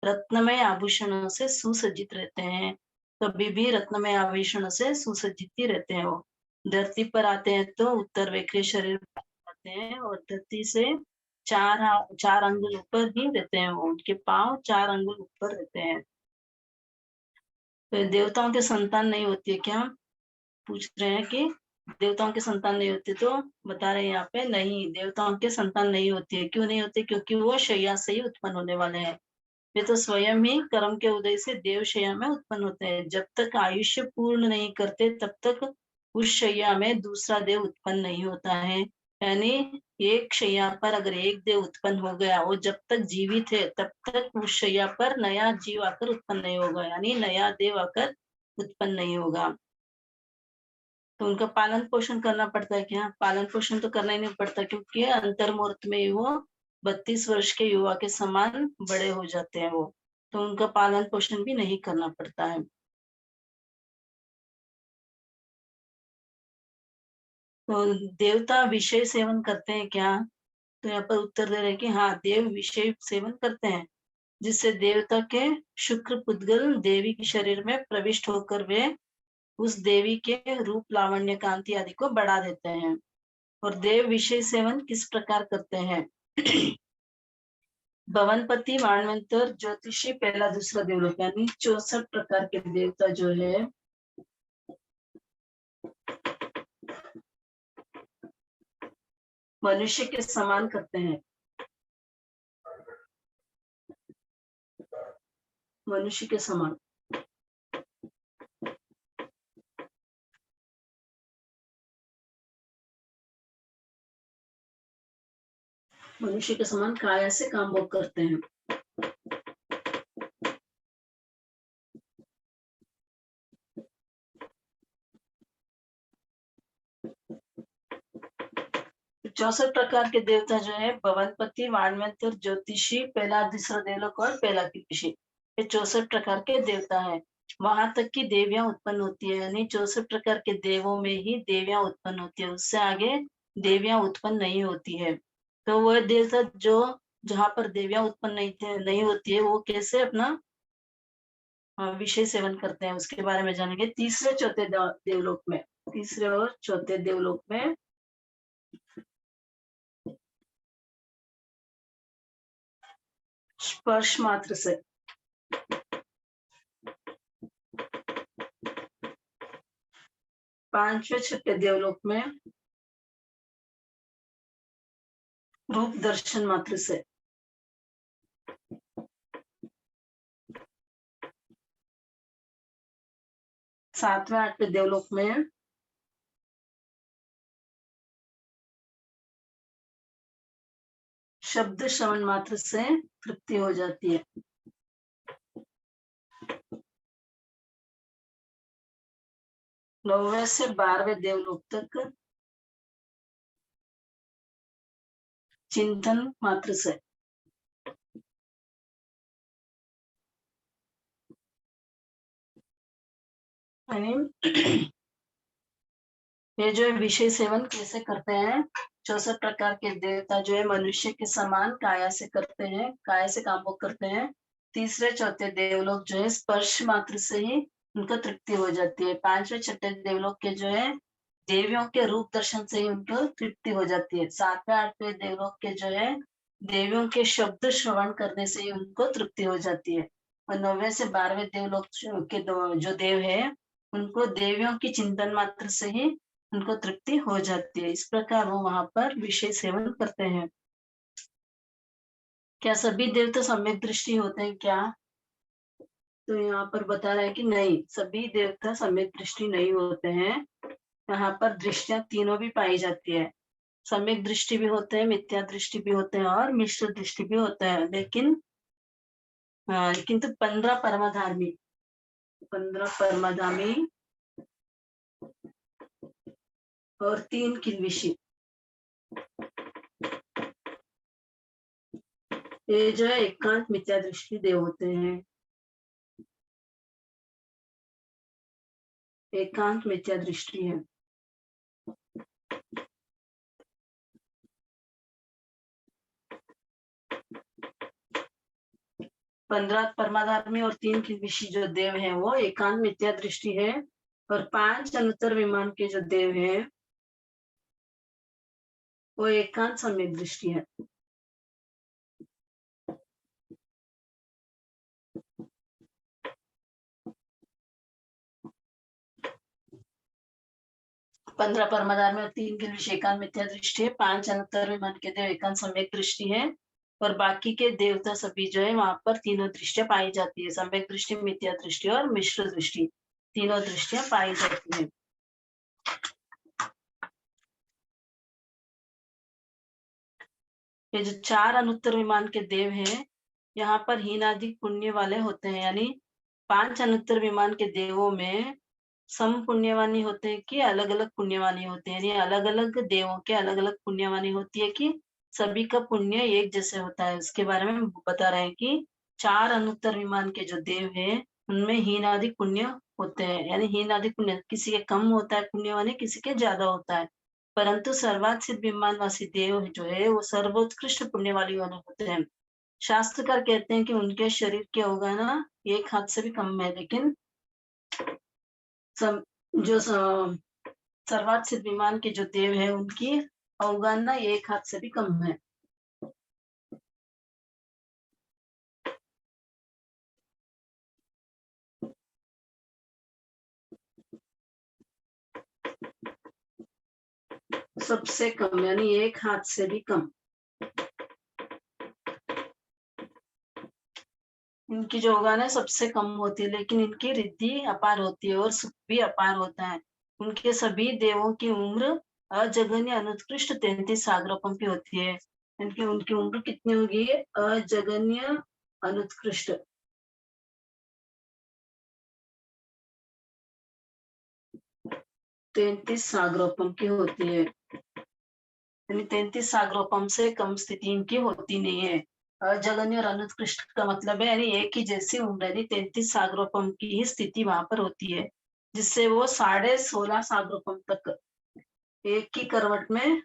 रत्नमय आभूषणों से सुसज्जित रहते हैं। कभी भी रत्नमय आभूषणों से सुसज्जित ही रहते हैं वो। धरती पर आते हैं तो उत्तर वक्रीय शरीर आते हैं और धरती से चार अंगुल ऊपर ही रहते हैं वो। उनके पांव 4 अंगुल ऊपर रहते हैं। तो देवताओं के संतान नहीं होती है क्या? पूछ रहे हैं कि देवताओं के संतान नहीं होती, तो बता रहे हैं यहाँ पे नहीं, देवताओं के संतान नहीं होती है। क्यों नहीं होती? क्योंकि वो शैया से ही उत्पन्न होने वाले हैं। वे तो स्वयं ही कर्म के उदय से देव शैया में उत्पन्न होते हैं। जब तक आयुष्य पूर्ण नहीं करते तब तक उस शैया में दूसरा देव उत्पन्न नहीं होता है। यानी एक शैया पर अगर एक देव उत्पन्न हो गया, वो जब तक जीवित है तब तक उस शैया पर नया जीव आकर उत्पन्न नहीं होगा, यानी नया देव आकर उत्पन्न नहीं होगा। तो उनका पालन पोषण करना पड़ता है क्या? पालन पोषण तो करना ही नहीं पड़ता, क्योंकि अंतर मुहूर्त में ही वो 32 वर्ष के युवा के समान बड़े हो जाते हैं वो। तो उनका पालन पोषण भी नहीं करना पड़ता है। तो देवता विषय सेवन करते हैं क्या? तो यहाँ पर उत्तर दे रहे हैं कि हाँ, देव विषय सेवन करते हैं, जिससे देवता के शुक्र पुद्गल देवी के शरीर में प्रविष्ट होकर वे उस देवी के रूप, लावण्य, कांति आदि को बढ़ा देते हैं। और देव विषय सेवन किस प्रकार करते हैं? भवनपति, वाणवंतर, ज्योतिषी, पहला दूसरा देवलोक, यानी 64 प्रकार के देवता जो है मनुष्य के समान करते हैं। मनुष्य के समान। मनुष्य के समान काया से काम भोग करते हैं। चौसठ प्रकार के देवता जो है भवनपति, वाणवंतर, ज्योतिषी, पहला दूसरा देवलोक और पहला कृषि, ये 64 प्रकार के देवता है। वहां तक की देवियां उत्पन्न होती है, यानी 64 प्रकार के देवों में ही देवियां उत्पन्न होती है, उससे आगे देवियां उत्पन्न नहीं होती है। तो वह देवता जो जहां पर देवियां उत्पन्न नहीं होती है, वो कैसे अपना विषय सेवन करते हैं, उसके बारे में जानेंगे तीसरे चौथे देवलोक में। तीसरे और चौथे देवलोक में स्पर्श मात्र से। पांचवे छठे देवलोक में रूप दर्शन मात्र से। सातवें आठवें देवलोक में शब्द श्रवण मात्र से तृप्ति हो जाती है। नौवें से 12वें देवलोक तक चिंतन मात्र से। यानी ये जो है विषय सेवन कैसे करते हैं, 64 प्रकार के देवता जो है मनुष्य के समान काया से करते हैं, काया से काम वो करते हैं। तीसरे चौथे देवलोक जो है स्पर्श मात्र से ही उनको तृप्ति हो जाती है। पांचवे छठे देवलोक के जो है देवियों के रूप दर्शन से ही उनको तृप्ति हो जाती है। सातवें आठवें देवलोक के जो है देवियों के शब्द श्रवण करने से ही उनको तृप्ति हो जाती है। और 9वें से 12वें देवलोक के जो देव है उनको देवियों की चिंतन मात्र से ही उनको तृप्ति हो जाती है। इस प्रकार वो वहां पर विषय सेवन करते हैं। क्या सभी देवता सम्यक दृष्टि होते हैं क्या? तो यहाँ पर बता रहा है कि नहीं, सभी देवता सम्यक दृष्टि नहीं होते हैं। यहाँ पर दृष्टियां तीनों भी पाई जाती है। सम्यक दृष्टि भी होते हैं, मिथ्या दृष्टि भी होते हैं और मिश्र दृष्टि भी होता है। लेकिन किंतु 15 परमाधामी और 3 किल्बिषी, ये जो है एकांत मिथ्या दृष्टि देव होते हैं। एकांत मिथ्या दृष्टि है। पंद्रह परमाधामी और 3 किल्बिषी जो देव हैं वो एकांत मिथ्या दृष्टि है। और 5 अनुत्तर विमान के जो देव हैं वो एकांत सम्यक दृष्टि है। पंद्रह परमाधामी और 3 किल्बिषी एकांत मिथ्या दृष्टि है। 5 अनुत्तर विमान के देव एकांत सम्यक दृष्टि है। और बाकी के देवता सभी जो है वहां पर तीनों दृष्टियां पाई जाती है, सम्यक दृष्टि, मिथ्या दृष्टि और मिश्र दृष्टि, तीनों दृष्टियां पाई जाती है। ये जो 4 अनुत्तर विमान के देव हैं यहाँ पर हीनाधिक पुण्य वाले होते हैं। यानी 5 अनुत्तर विमान के देवों में सम पुण्यवानी होते हैं कि अलग अलग पुण्यवानी होते हैं। यानी अलग अलग देवों के अलग अलग पुण्यवानी होती है कि सभी का पुण्य एक जैसे होता है। उसके बारे में बता रहे हैं कि 4 अनुत्तर विमान के जो देव है उनमें हीनाधिक पुण्य होते हैं। यानी हीनाधिक पुण्य, किसी के कम होता है पुण्यवानी, किसी के ज्यादा होता है। परंतु सर्वात सिद्ध विमानवासी देव जो है वो सर्वोत्कृष्ट पुण्य वाले वाले होते हैं। शास्त्रकार कहते हैं कि उनके शरीर के अवगाना एक हाथ से भी कम है। लेकिन जो सर्वात सिद्ध विमान के जो देव है उनकी अवगाना एक हाथ से भी कम है। सबसे कम यानी एक हाथ से भी कम। इनकी जो अवगाना सबसे कम होती है, लेकिन इनकी रिद्धि अपार होती है और सुख भी अपार होता है। उनके सभी देवों की उम्र अजगन्य अनुत्कृष्ट 33 सागरोपम की होती है। उनकी उम्र कितनी होगी? अजगन्य अनुत्कृष्ट 33 सागरोपम की होती है। यानी 33 सागरोपम से कम स्थिति इनकी होती नहीं है। अजगन्य और अनुत्कृष्ट का मतलब है यानी एक ही जैसी उम्र, यानी 33 सागरोपम की ही स्थिति वहां पर होती है, जिससे वो 16.5 सागरोपम तक एक ही करवट में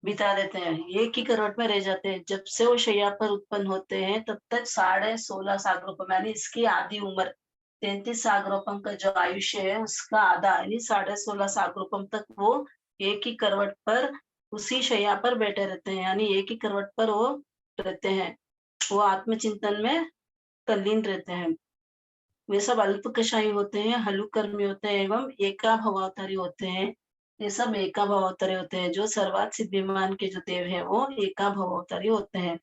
बिता देते हैं, एक ही करवट में रह जाते हैं। जब से वो शैया पर उत्पन्न होते हैं तब तक 16.5 सागरोपम यानी इसकी आधी उम्र, 33 सागरोपम का जो आयुष्य है उसका आधा यानी 16.5 सागरोपम तक वो एक ही करवट पर उसी शैया पर बैठे रहते हैं। यानी एक ही करवट पर वो रहते हैं, वो आत्मचिंतन में तल्लीन रहते हैं। वे सब अल्पकषायी होते हैं, हलुकर्मी होते हैं एवं एका भवावतारी होते हैं। ये सब एका भवावतारी होते हैं। जो सर्वात सिद्ध विमान के जो देव है वो एका भवावतारी होते हैं।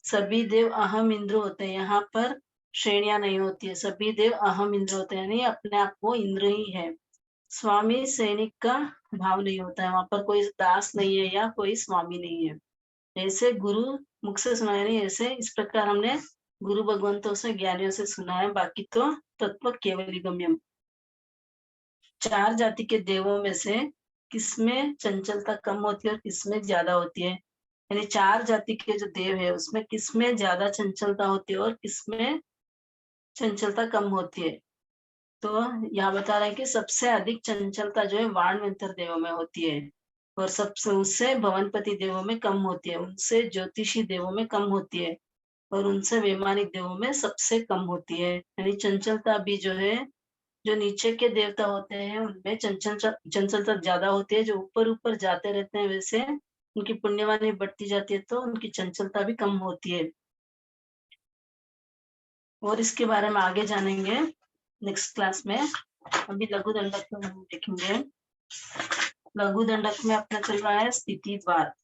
सभी देव अहम इंद्र होते हैं। यहाँ पर श्रेणियां नहीं होती है, सभी देव अहम इंद्र होते हैं, यानी अपने आप वो इंद्र ही है। स्वामी सैनिक का भाव नहीं होता है, वहां पर कोई दास नहीं है या कोई स्वामी नहीं है। ऐसे गुरु मुख से सुना, यानी ऐसे इस प्रकार हमने गुरु भगवंतों से, ज्ञानियों से सुना है। बाकी तो तत्व केवल गम्यम। 4 जाति के देवों में से किसमें चंचलता कम होती है और किसमें ज्यादा होती है? यानी 4 जाति के जो देव है उसमें किसमें ज्यादा चंचलता होती है और किसमें चंचलता कम होती है? तो यहाँ बता रहे हैं कि सबसे अधिक चंचलता जो है वाणवंतर देवों में होती है, और सबसे उससे भवनपति देवों में कम होती है, उनसे ज्योतिषी देवों में कम होती है, और उनसे वैमानिक देवों में सबसे कम होती है। यानी चंचलता भी जो है, जो नीचे के देवता होते हैं उनमें चंचलता ज्यादा होती है, जो ऊपर ऊपर जाते रहते हैं वैसे उनकी पुण्यवानी बढ़ती जाती है, तो उनकी चंचलता भी कम होती है। और इसके बारे में आगे जानेंगे नेक्स्ट क्लास में। अभी लघु दंडक में हम देखेंगे। लघु दंडक में अपना चल रहा है स्थिति द्वार।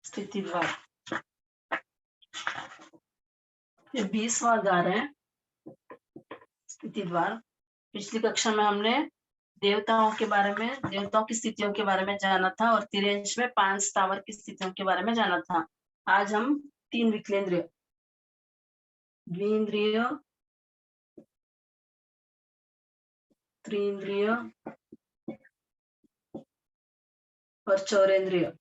स्थिति द्वार ये 20वां द्वार है, स्थिति द्वार। पिछली कक्षा में हमने देवताओं के बारे में, देवताओं की स्थितियों के बारे में जाना था, और तिर्यंश में 5 स्थावर की स्थितियों के बारे में जाना था। आज हम 3 विकलेंद्रिय, द्विंद्रिय, त्रिंद्रिय और चौरेंद्रिय,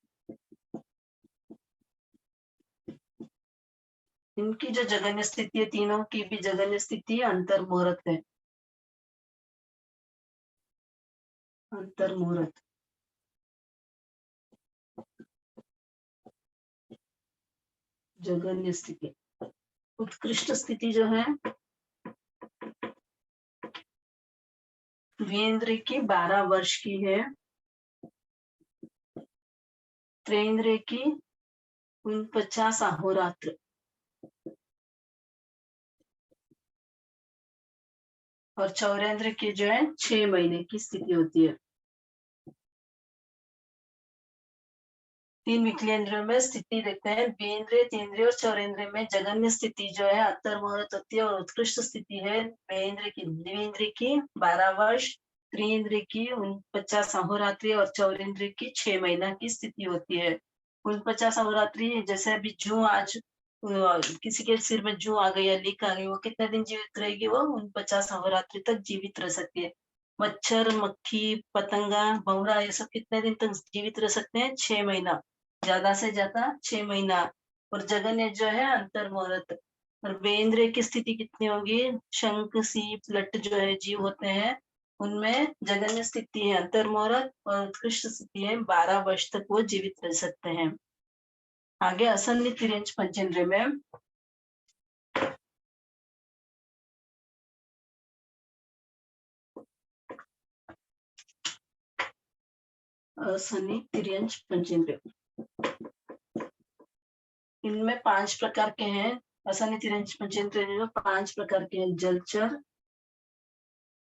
इनकी जो जगन्य स्थिति है, तीनों की भी जगन्य स्थिति अंतर्मुहूर्त है। अंतर्मुहूर्त जगन्य स्थिति। उत्कृष्ट स्थिति जो है द्विंद्रिय की 12 वर्ष की है, त्रिंद्रिय की 49 अहोरात्र, और चौरेंद्र की जो है 6 महीने की स्थिति होती है। 3 विकलेंद्रियों में स्थिति देखते हैं। द्विंद्रिय, तीन्द्रिय और चौरेंद्रिय में जगन्य स्थिति जो है अंतर्मुहूर्त होती है, और उत्कृष्ट स्थिति है द्विंद्रिय की 12 वर्ष, त्रिंद्रिय की 49 अहोरात्रि और चौरेंद्रिय की 6 महीना की स्थिति होती है। 49 अहोरात्रि जैसे अभी जू आज किसी के सिर में जू आ गई या लीक आ गई, वो कितने दिन जीवित रहेगी? वो 49 अहोरात्रि तक जीवित रह सकती है। मच्छर, मक्खी, पतंगा, भंवरा, ये सब कितने दिन तक जीवित रह सकते हैं? 6 महीना, ज्यादा से ज्यादा 6 महीना। और जगन्य जो है अंतर्मुहूर्त। और बेंद्रिय की स्थिति कितनी होगी? शंख, सीप, लट जो है जीव होते हैं, उनमें जगन्य स्थिति है अंतर्मुहूर्त, और उत्कृष्ट स्थिति है 12 वर्ष तक वो जीवित रह सकते हैं। आगे असन्नित तिर्यंच पंचेंद्रिय में असन्नित तिर्यंच पंचेंद्रिय, इनमें 5 प्रकार के हैं। असन्नित तिर्यंच पंचेंद्रिय में 5 प्रकार के हैं। जलचर,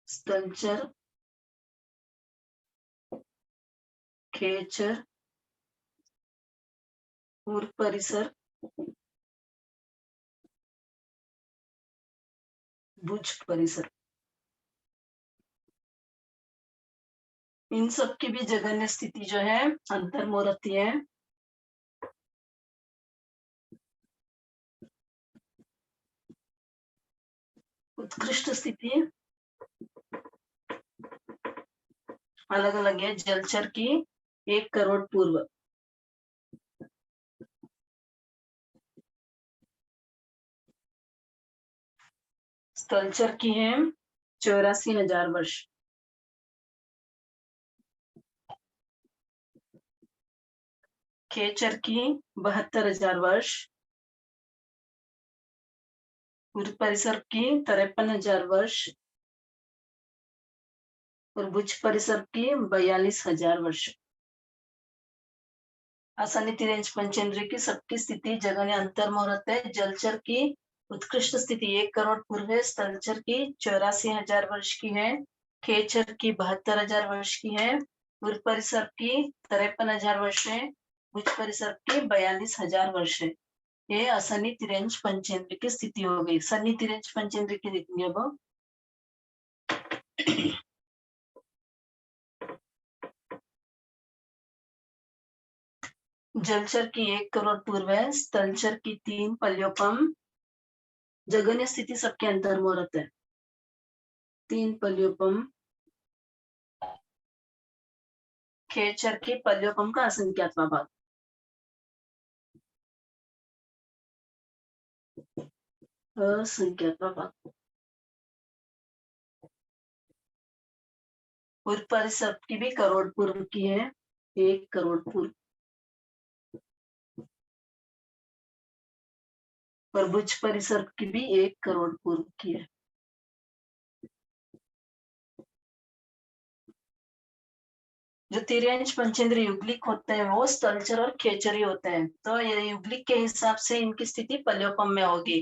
स्थलचर, खेचर, पूर्व परिसर, भुज परिसर। इन सब की भी जगन्य स्थिति जो है अंतर्मुहूर्त है। उत्कृष्ट स्थिति अलग अलग है। जलचर की 1 करोड़ पूर्व, स्थलचर की है 84,000 वर्ष, खेचर की 72,000 वर्ष, पूर्व परिसर की 53,000 वर्ष, और भुज परिसर की 42,000 वर्ष। असन्नित तिर्यंच पंचेंद्रिय की सबकी स्थिति जगन्य अंतर्मुहूर्त है। जलचर की उत्कृष्ट स्थिति 1 करोड़ पूर्व है, स्थलचर की 84,000 वर्ष की है, खेचर की 72,000 वर्ष की है, पूर्व परिसर की 53,000 वर्ष है, भुज परिसर की 42,000 वर्ष है। ये असन्नित तिर्यंच पंचेंद्रिय की स्थिति हो गई। सन्नित तिर्यंच पंचेंद्रिय की देखेंगे अब। जलचर की 1 करोड़ पूर्व है, स्थलचर की 3 पल्योपम, जगन्य स्थिति सबके अंतर्मुहूर्त है। 3 पल्योपम, खेचर की पल्योपम का असंख्यात्वा भाग। असंख्यात्वा भाग। पूर्व परिसर की भी करोड़ पूर्व की है, 1 करोड़ पूर्व। और भुज परिसर की भी 1 करोड़ पूर्व की है। जो तिर्यंश पंचेंद्र युग्लिक होते हैं वो स्थलचर और खेचरी होते हैं। तो ये युग्लिक के हिसाब से इनकी स्थिति पल्योपम में होगी,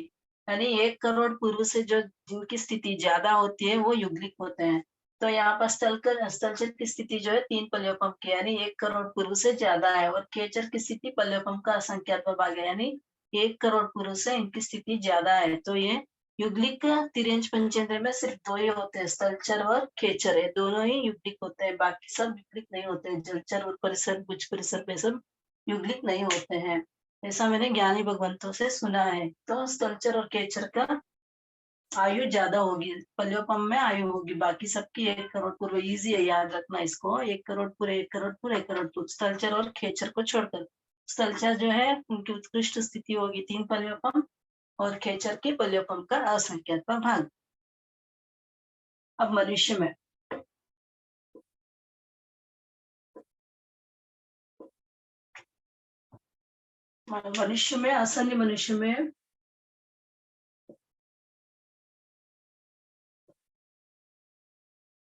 यानी 1 करोड़ पूर्व से जो जिनकी स्थिति ज्यादा होती है वो युग्लिक होते हैं। तो यहाँ पर स्थलचर की स्थिति जो है 3 पल्योपम की, यानी 1 करोड़ पूर्व से ज्यादा है, और खेचर की स्थिति पल्योपम का असंख्यात्मक भाग है, यानी 1 करोड़ पूर्व से इनकी स्थिति ज्यादा है। तो ये युग्लिक तिर्यंश पंचेंद्र में सिर्फ 2 ही होते हैं, स्थलचर और खेचर है, दोनों ही युग्लिक होते हैं, बाकी सब युग्लिक नहीं होते हैं। जलचर और परिसर, भुज परिसर में सब युग्लिक नहीं होते हैं, ऐसा मैंने ज्ञानी भगवंतों से सुना है। तो स्थलचर और खेचर का आयु ज्यादा होगी, पल्योपम में आयु होगी, बाकी सबकी 1 करोड़ पूर्व। इजी है याद रखना इसको, 1 करोड़ पूरे, 1 करोड़ पूरे, 1 करोड़ पूर्व, स्थलचर और खेचर को छोड़कर। स्थलचर जो है उनकी उत्कृष्ट स्थिति होगी 3 पल्योपम, और खेचर की पल्योपम का असंख्यात्मक भाग। अब मनुष्य में आसन्न मनुष्य में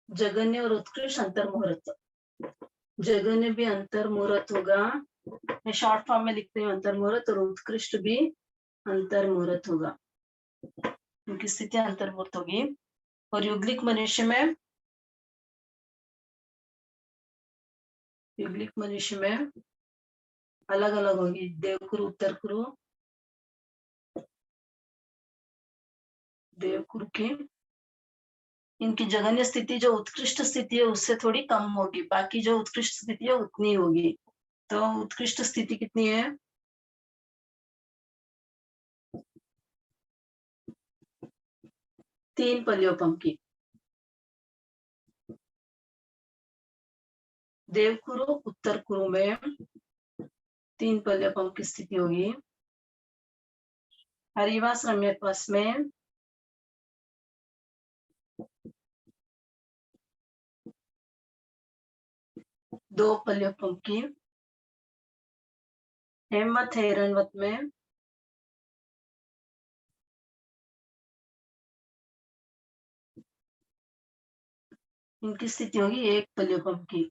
जगन्य और उत्कृष्ट अंतर्मुहूर्त। जगन्य भी अंतर्मुहूर्त होगा, मैं शॉर्ट फॉर्म में लिखते हैं अंतर्मुहूर्त, और उत्कृष्ट भी अंतर्मुहूर्त होगा, उनकी स्थिति अंतर्मुहूर्त होगी। और युग्लिक मनुष्य में अलग अलग होगी, देवकुरु, उत्तरकुरु, देवकुरु की इनकी जगन्य स्थिति जो उत्कृष्ट स्थिति है उससे थोड़ी कम होगी, बाकी जो उत्कृष्ट स्थिति है उतनी होगी। तो उत्कृष्ट स्थिति कितनी है? 3 पल्योपम की। देवकुरु, उत्तर कुरु में 3 पल्योपम की स्थिति होगी। हरिवास, रम्यकवास में 2 पल्योपम की। हेमवत, हिरणवत में 1 पल्योपम की।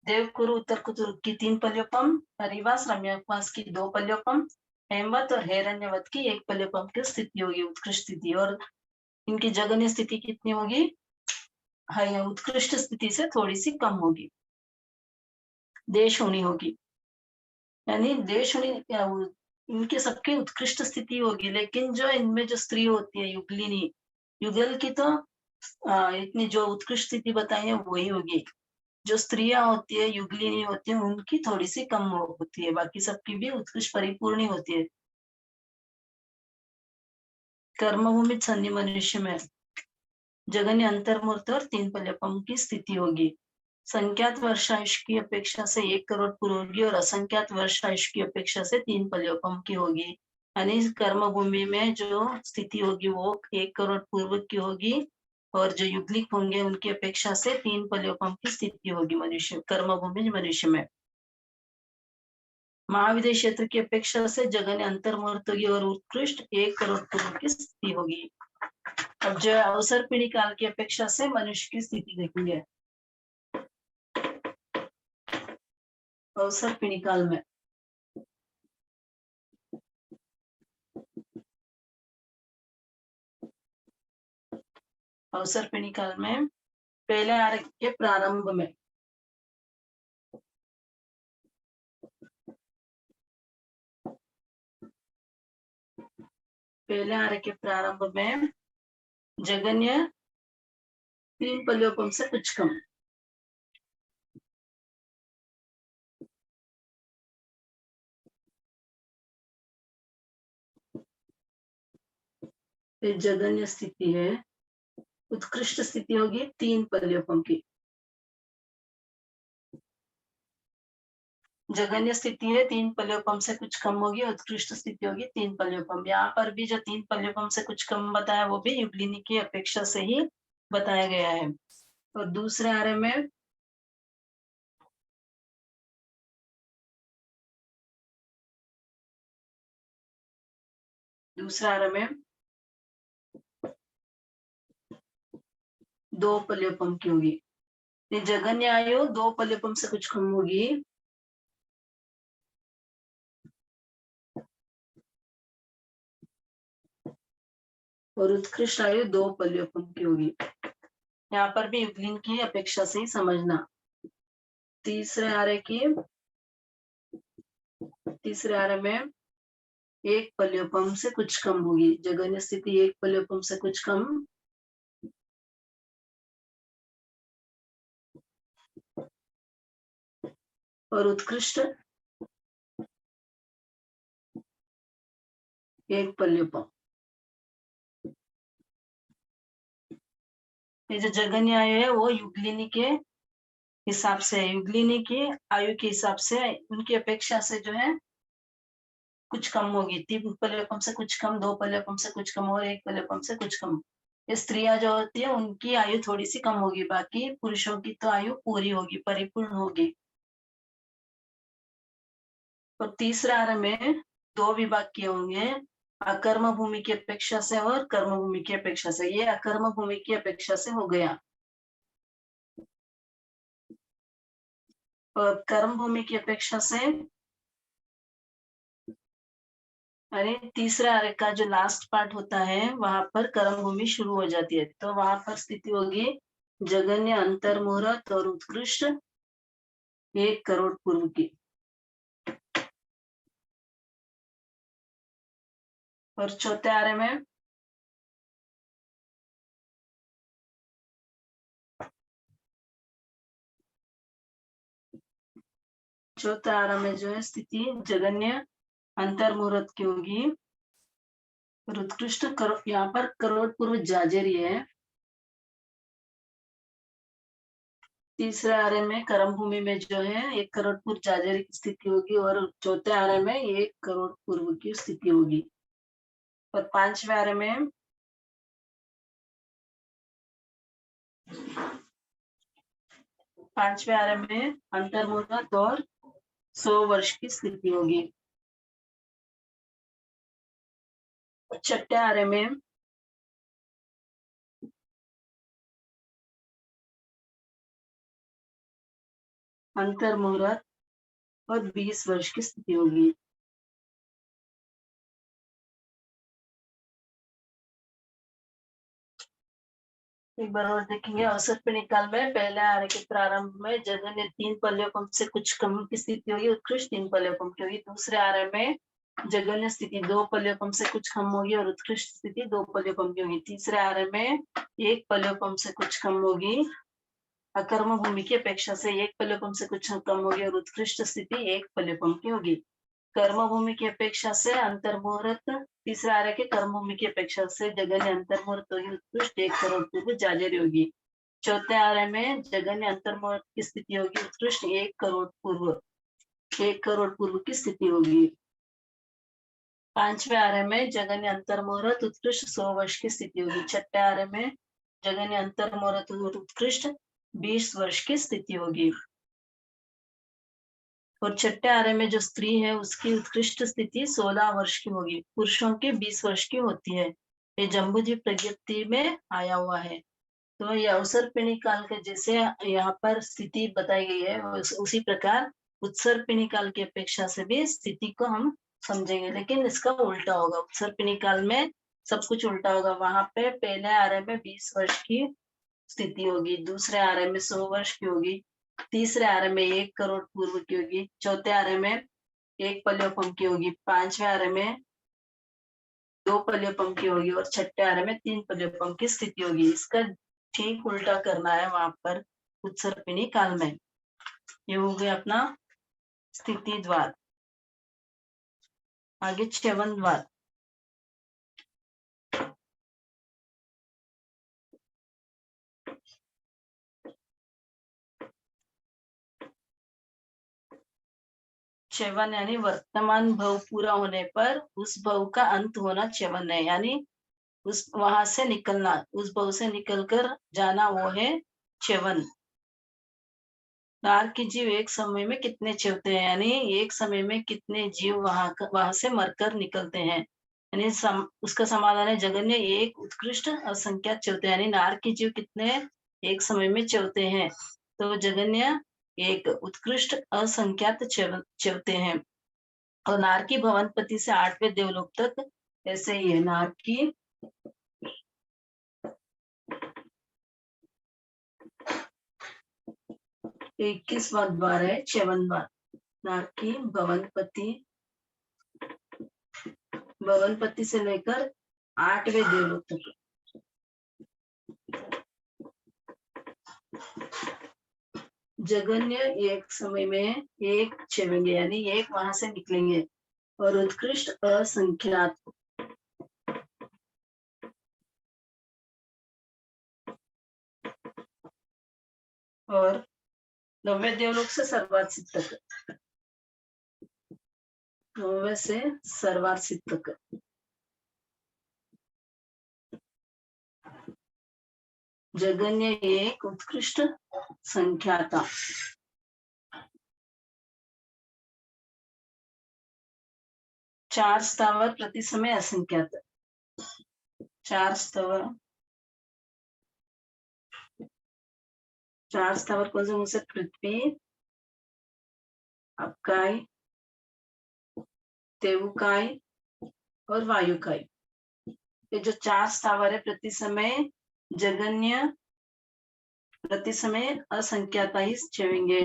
देवकुरु, उत्तर कुरु की 3 पल्योपम, हरिवास, रम्यकवास की 2 पल्योपम, हेमवत और हिरण्यवत की 1 पल्योपम की स्थिति होगी, उत्कृष्ट स्थिति। और इनकी जगन्य स्थिति कितनी होगी? उत्कृष्ट स्थिति से थोड़ी सी कम होगी, देश होनी होगी, यानी देश होनी इनकी सबकी उत्कृष्ट स्थिति होगी, लेकिन जो इनमें जो स्त्री होती है युगलिनी, युगल की तो इतनी जो उत्कृष्ट स्थिति बताई है वही होगी। जो स्त्रियां होती है युगलिनी होती है उनकी थोड़ी सी कम होती है, बाकी सबकी भी उत्कृष्ट परिपूर्ण होती है। कर्मभूमि सन्नि मनुष्य में जगन्य अंतर्मूर्त और 3 पल्यपम की स्थिति होगी। संख्यात वर्षायुष की अपेक्षा से 1 करोड़ पूर्व होगी, और असंख्यात वर्षायुष की अपेक्षा से 3 पल्योपम की होगी। यानी कर्म भूमि में जो स्थिति होगी वो 1 करोड़ पूर्व की होगी, और जो युग्लिक होंगे उनकी अपेक्षा से 3 पल्योपम की स्थिति होगी मनुष्य, कर्म भूमि मनुष्य में। महाविद्य क्षेत्र की अपेक्षा से जगन्य अंतर्मुहूर्त होगी, और उत्कृष्ट 1 करोड़ पूर्व की स्थिति होगी। अब जो अवसर पीढ़ी काल की अपेक्षा से मनुष्य की स्थिति देखेंगे। अवसर पीढ़ी काल में अवसर पीढ़ी काल में पहले आर्य के प्रारंभ में जगन्य 3 पल्योपम से कुछ कम। ये जगन्य स्थिति है। उत्कृष्ट स्थिति होगी 3 पल्योपम की। जगन्य स्थिति है 3 पल्योपम से कुछ कम होगी, उत्कृष्ट स्थिति होगी 3 पल्योपम। यहाँ पर भी जो 3 पल्योपम से कुछ कम बताया वो भी युगलिनी की अपेक्षा से ही बताया गया है। और दूसरे आरे में में 2 पल्योपम की होगी। ये जगन्य आयु 2 पल्योपम से कुछ कम होगी। और उत्कृष्ट आयु 2 पल्योपम की होगी। यहाँ पर भी युगलिन की अपेक्षा से ही समझना। तीसरे आरे में 1 पल्योपम से कुछ कम होगी। जगन्य स्थिति 1 पल्योपम से कुछ कम। और उत्कृष्ट 1 पल्योपम। ये जो जगन्य आयु है वो युगलिनी के हिसाब से, युगलिनी की आयु के हिसाब से उनकी अपेक्षा से जो है कुछ कम होगी। 3 पल्योपम से कुछ कम, 2 पल्योपम से कुछ कम और 1 पल्योपम से कुछ कम। ये स्त्रियां जो होती है उनकी आयु थोड़ी सी कम होगी, बाकी पुरुषों की तो आयु पूरी होगी, परिपूर्ण होगी। और तीसरा आरे में 2 विभाग किए होंगे, अकर्म भूमि की अपेक्षा से और कर्म भूमि की अपेक्षा से। ये अकर्म भूमि की अपेक्षा से हो गया। और कर्म भूमि की अपेक्षा से अरे तीसरा आरे का जो लास्ट पार्ट होता है वहां पर कर्म भूमि शुरू हो जाती है। तो वहां पर स्थिति होगी जगन्य, अंतर्मुहूर्त और उत्कृष्ट 1 करोड़ पूर्व की। और चौथे आरे में जो है स्थिति जगन्य, अंतर्मुहूर्त की होगी। और उत्कृष्ट यहाँ पर करोड़ पूर्व जाजेरी है। तीसरे आरे में कर्म भूमि में जो है 1 करोड़ पूर्व जाजेरी की स्थिति होगी। और चौथे आरे में 1 करोड़ पूर्व की स्थिति होगी। और पांचवें आरे में अंतर्मुहूर्त और 100 वर्ष की स्थिति होगी। छठे आरे में अंतर्मुहूर्त और 20 वर्ष की स्थिति होगी। एक बार और देखेंगे। औसत पे निकाल में पहले आरे के प्रारंभ में जगन्य 3 पल्योपम से कुछ कम की स्थिति होगी, उत्कृष्ट 3 पल्योपम की होगी। दूसरे आरे में जगन्य स्थिति 2 पल्योपम से कुछ कम होगी और उत्कृष्ट स्थिति 2 पल्योपम की होगी। तीसरे आरे में 1 पल्योपम से कुछ कम होगी, अकर्म भूमि की अपेक्षा से 1 पल्योपम से कुछ कम होगी और उत्कृष्ट स्थिति 1 पल्योपम की होगी। कर्म भूमि की अपेक्षा से अंतर्मुहूर्त, तीसरे आरे के कर्म भूमि की अपेक्षा से जगन्य अंतर्मुहूर्त होगी, उत्कृष्ट 1 करोड़ पूर्व जाजेरी होगी। चौथे आरे में जगन्य अंतर्मुहूर्त की स्थिति होगी, उत्कृष्ट 1 करोड़ पूर्व की स्थिति होगी। पांचवें आरे में जगन्य अंतर्मुहूर्त उत्कृष्ट 100 वर्ष की स्थिति होगी। छठे आरे में जगन्य अंतर्मुहूर्त उत्कृष्ट 20 वर्ष की स्थिति होगी। और छठे आरे में जो स्त्री है उसकी उत्कृष्ट स्थिति 16 वर्ष की होगी, पुरुषों की 20 वर्ष की होती है। ये जम्बूजी प्रज्ञप्ति में आया हुआ है। तो ये अवसर पिणी काल के जैसे यहाँ पर स्थिति बताई गई है उसी प्रकार उत्सर पिणी काल की अपेक्षा से भी स्थिति को हम समझेंगे, लेकिन इसका उल्टा होगा। उत्सर पिणी काल में सब कुछ उल्टा होगा। वहां पे पहले आरे में 20 वर्ष की स्थिति होगी, दूसरे आरे में 100 वर्ष की होगी, तीसरे आरे में 1 करोड़ पूर्व की होगी, चौथे आरे में 1 पल्योपम की होगी, पांचवें आरे में 2 पल्योपम की होगी और छठे आरे में 3 पल्योपम की स्थिति होगी। इसका ठीक उल्टा करना है वहां पर उत्सर्पिणी काल में। ये हो गया अपना स्थिति द्वार। आगे च्यवन द्वार। च्यवन यानी वर्तमान भव पूरा होने पर उस भव का अंत होना च्यवन है, यानी उस वहां से निकलना, उस भव से निकलकर जाना, वो है च्यवन। नार की जीव एक समय में कितने च्यवते हैं, यानी एक समय में कितने जीव वहां से मरकर निकलते हैं, यानी उसका समाधान है जगन्य एक उत्कृष्ट असंख्यात च्यवते, यानी नार की जीव कितने एक समय में च्यवते हैं, तो जगन्य एक उत्कृष्ट असंख्यात च्यवते हैं। और नार की भवनपति से 8वें देवलोक तक ऐसे ही है। नार की 21वां द्वार है, 54 बार। नार की भवनपति से लेकर 8वें देवलोक तक। जगन्य एक समय में एक च्यवेंगे, यानी एक वहां से निकलेंगे, और उत्कृष्ट असंख्यात, और 9वें देवलोक से सर्वार्थ तक, 9वें से सर्वार्थ तक। जगन्य एक उत्कृष्ट संख्याता, 4 स्थावर प्रति समय असंख्यात, 4 स्थावर कौन से मुझसे? पृथ्वी, अपकाय, तेवुकाय और वायुकाय। ये जो 4 स्थावर है प्रति समय जगन्य, प्रति समय असंख्याता ही च्यवेंगे।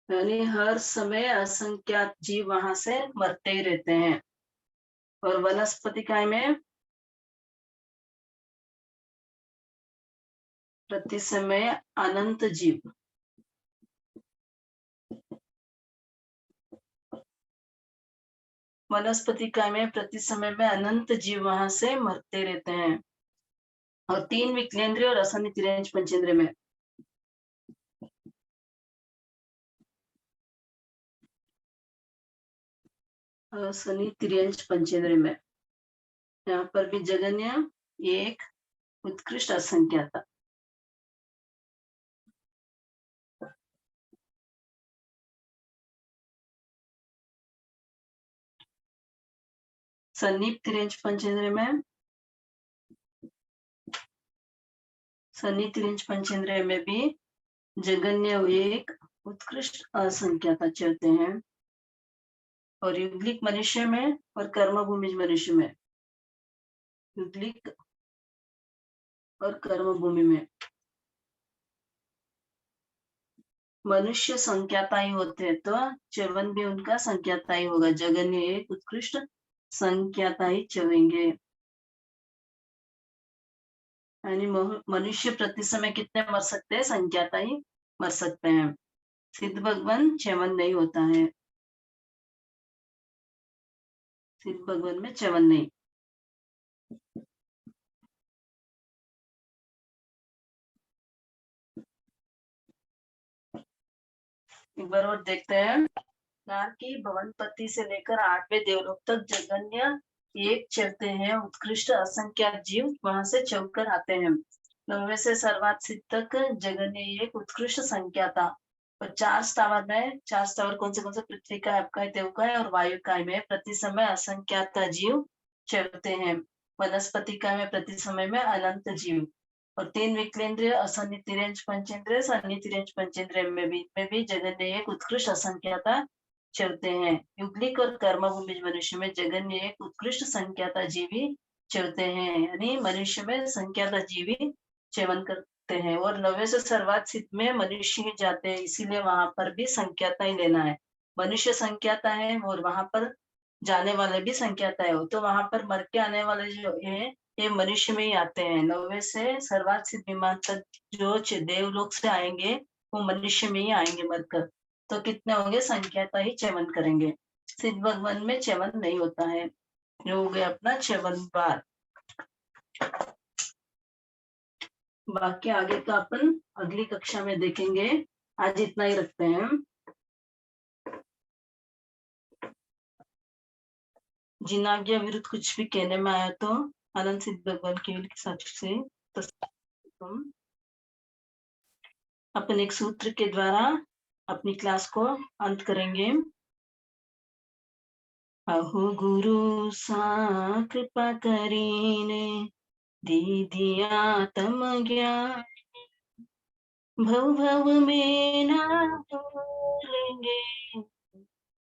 यानी हर समय असंख्यात जीव वहां से मरते ही रहते हैं। और वनस्पति काय में प्रति समय अनंत जीव, वनस्पति काय में प्रति समय में अनंत जीव वहां से मरते रहते हैं। और 3 विकलेंद्रिय और असनि तिर्यंच पंचेंद्रिय में, असनि तिर्यंच पंचेंद्रिय में, यहाँ पर भी जगन्य एक उत्कृष्ट असंख्याता। सन्निप तिर्यंच पंचेंद्रिय में, सन्नि तिर्यंच पंचेंद्रिय में भी जगन्य एक उत्कृष्ट असंख्याता चलते हैं। और युग्लिक मनुष्य में और कर्मभूमि मनुष्य में, युग्लिक और कर्मभूमि में मनुष्य संख्याता ही होते हैं, तो च्यवन भी उनका संख्याता ही होगा। जगन्य एक उत्कृष्ट संख्याता ही च्यवेंगे। यानी मनुष्य प्रति समय कितने मर सकते हैं? संख्याता ही मर सकते हैं। सिद्ध भगवान च्यवन नहीं होता है, सिद्ध भगवान में च्यवन नहीं। एक बार और देखते हैं। नार की भवनपति से लेकर 8वें देवलोक तक जगन्य एक चलते हैं, उत्कृष्ट असंख्यात जीव वहां से चलकर आते हैं। 9वें से सर्वात तक जगन्य एक उत्कृष्ट संख्याता। और 4 स्थावर में, 4 स्थावर कौन से? पृथ्वी का, अपकाय, तेवकाय और वायुकाय में प्रति समय असंख्यात जीव चलते हैं। वनस्पति का में प्रति समय में अनंत जीव। और 3 विकलेंद्रिय, असन्नि तिर्यंच पंचेंद्रिय, सन्नि तिर्यंच पंचेंद्रिय में भी जगन्य एक उत्कृष्ट असंख्याता चलते हैं। युग्लिक और कर्मभूमि मनुष्य में जगन्य एक उत्कृष्ट संख्याता जीवी चलते हैं, यानी मनुष्य में संख्याता जीवी च्यवन करते हैं। और 9वें से सर्वात सिद्ध में मनुष्य ही जाते हैं, इसीलिए वहां पर भी संख्याता ही लेना है। मनुष्य संख्याता है और वहां पर जाने वाले भी संख्याता है, तो वहां पर मर के आने वाले जो है ये मनुष्य में ही आते हैं। 9वें से सर्वात सिद्ध विमान तक जो देवलोक से आएंगे वो मनुष्य में ही आएंगे मरकर, तो कितने होंगे? संख्याता ही च्यवन करेंगे। सिद्ध भगवान में च्यवन नहीं होता है। जो हो गया अपना 56 बार। बाकी आगे का अपन अगली कक्षा में देखेंगे। आज इतना ही रखते हैं। जिनाज्ञा विरुद्ध कुछ भी कहने में आया तो आनंद सिद्ध भगवान केवल के साक्ष्य से हम अपन एक सूत्र के द्वारा अपनी क्लास को अंत करेंगे। अहो गुरु सा कृपा करीने दीदिया तम ज्ञान, भव भव में ना भूलेंगे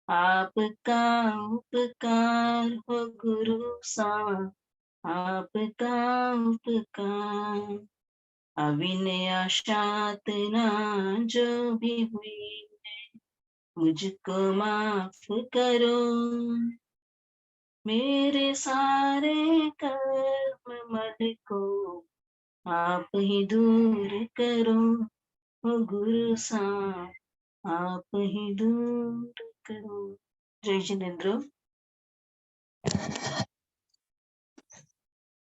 आपका उपकार हो गुरु सा, आपका उपकार। अविनय आशातना जो भी हुई मुझको माफ करो, मेरे सारे कर्म मल को आप ही दूर करो, ओ गुरु सा आप ही दूर करो। जय जिनेंद्र।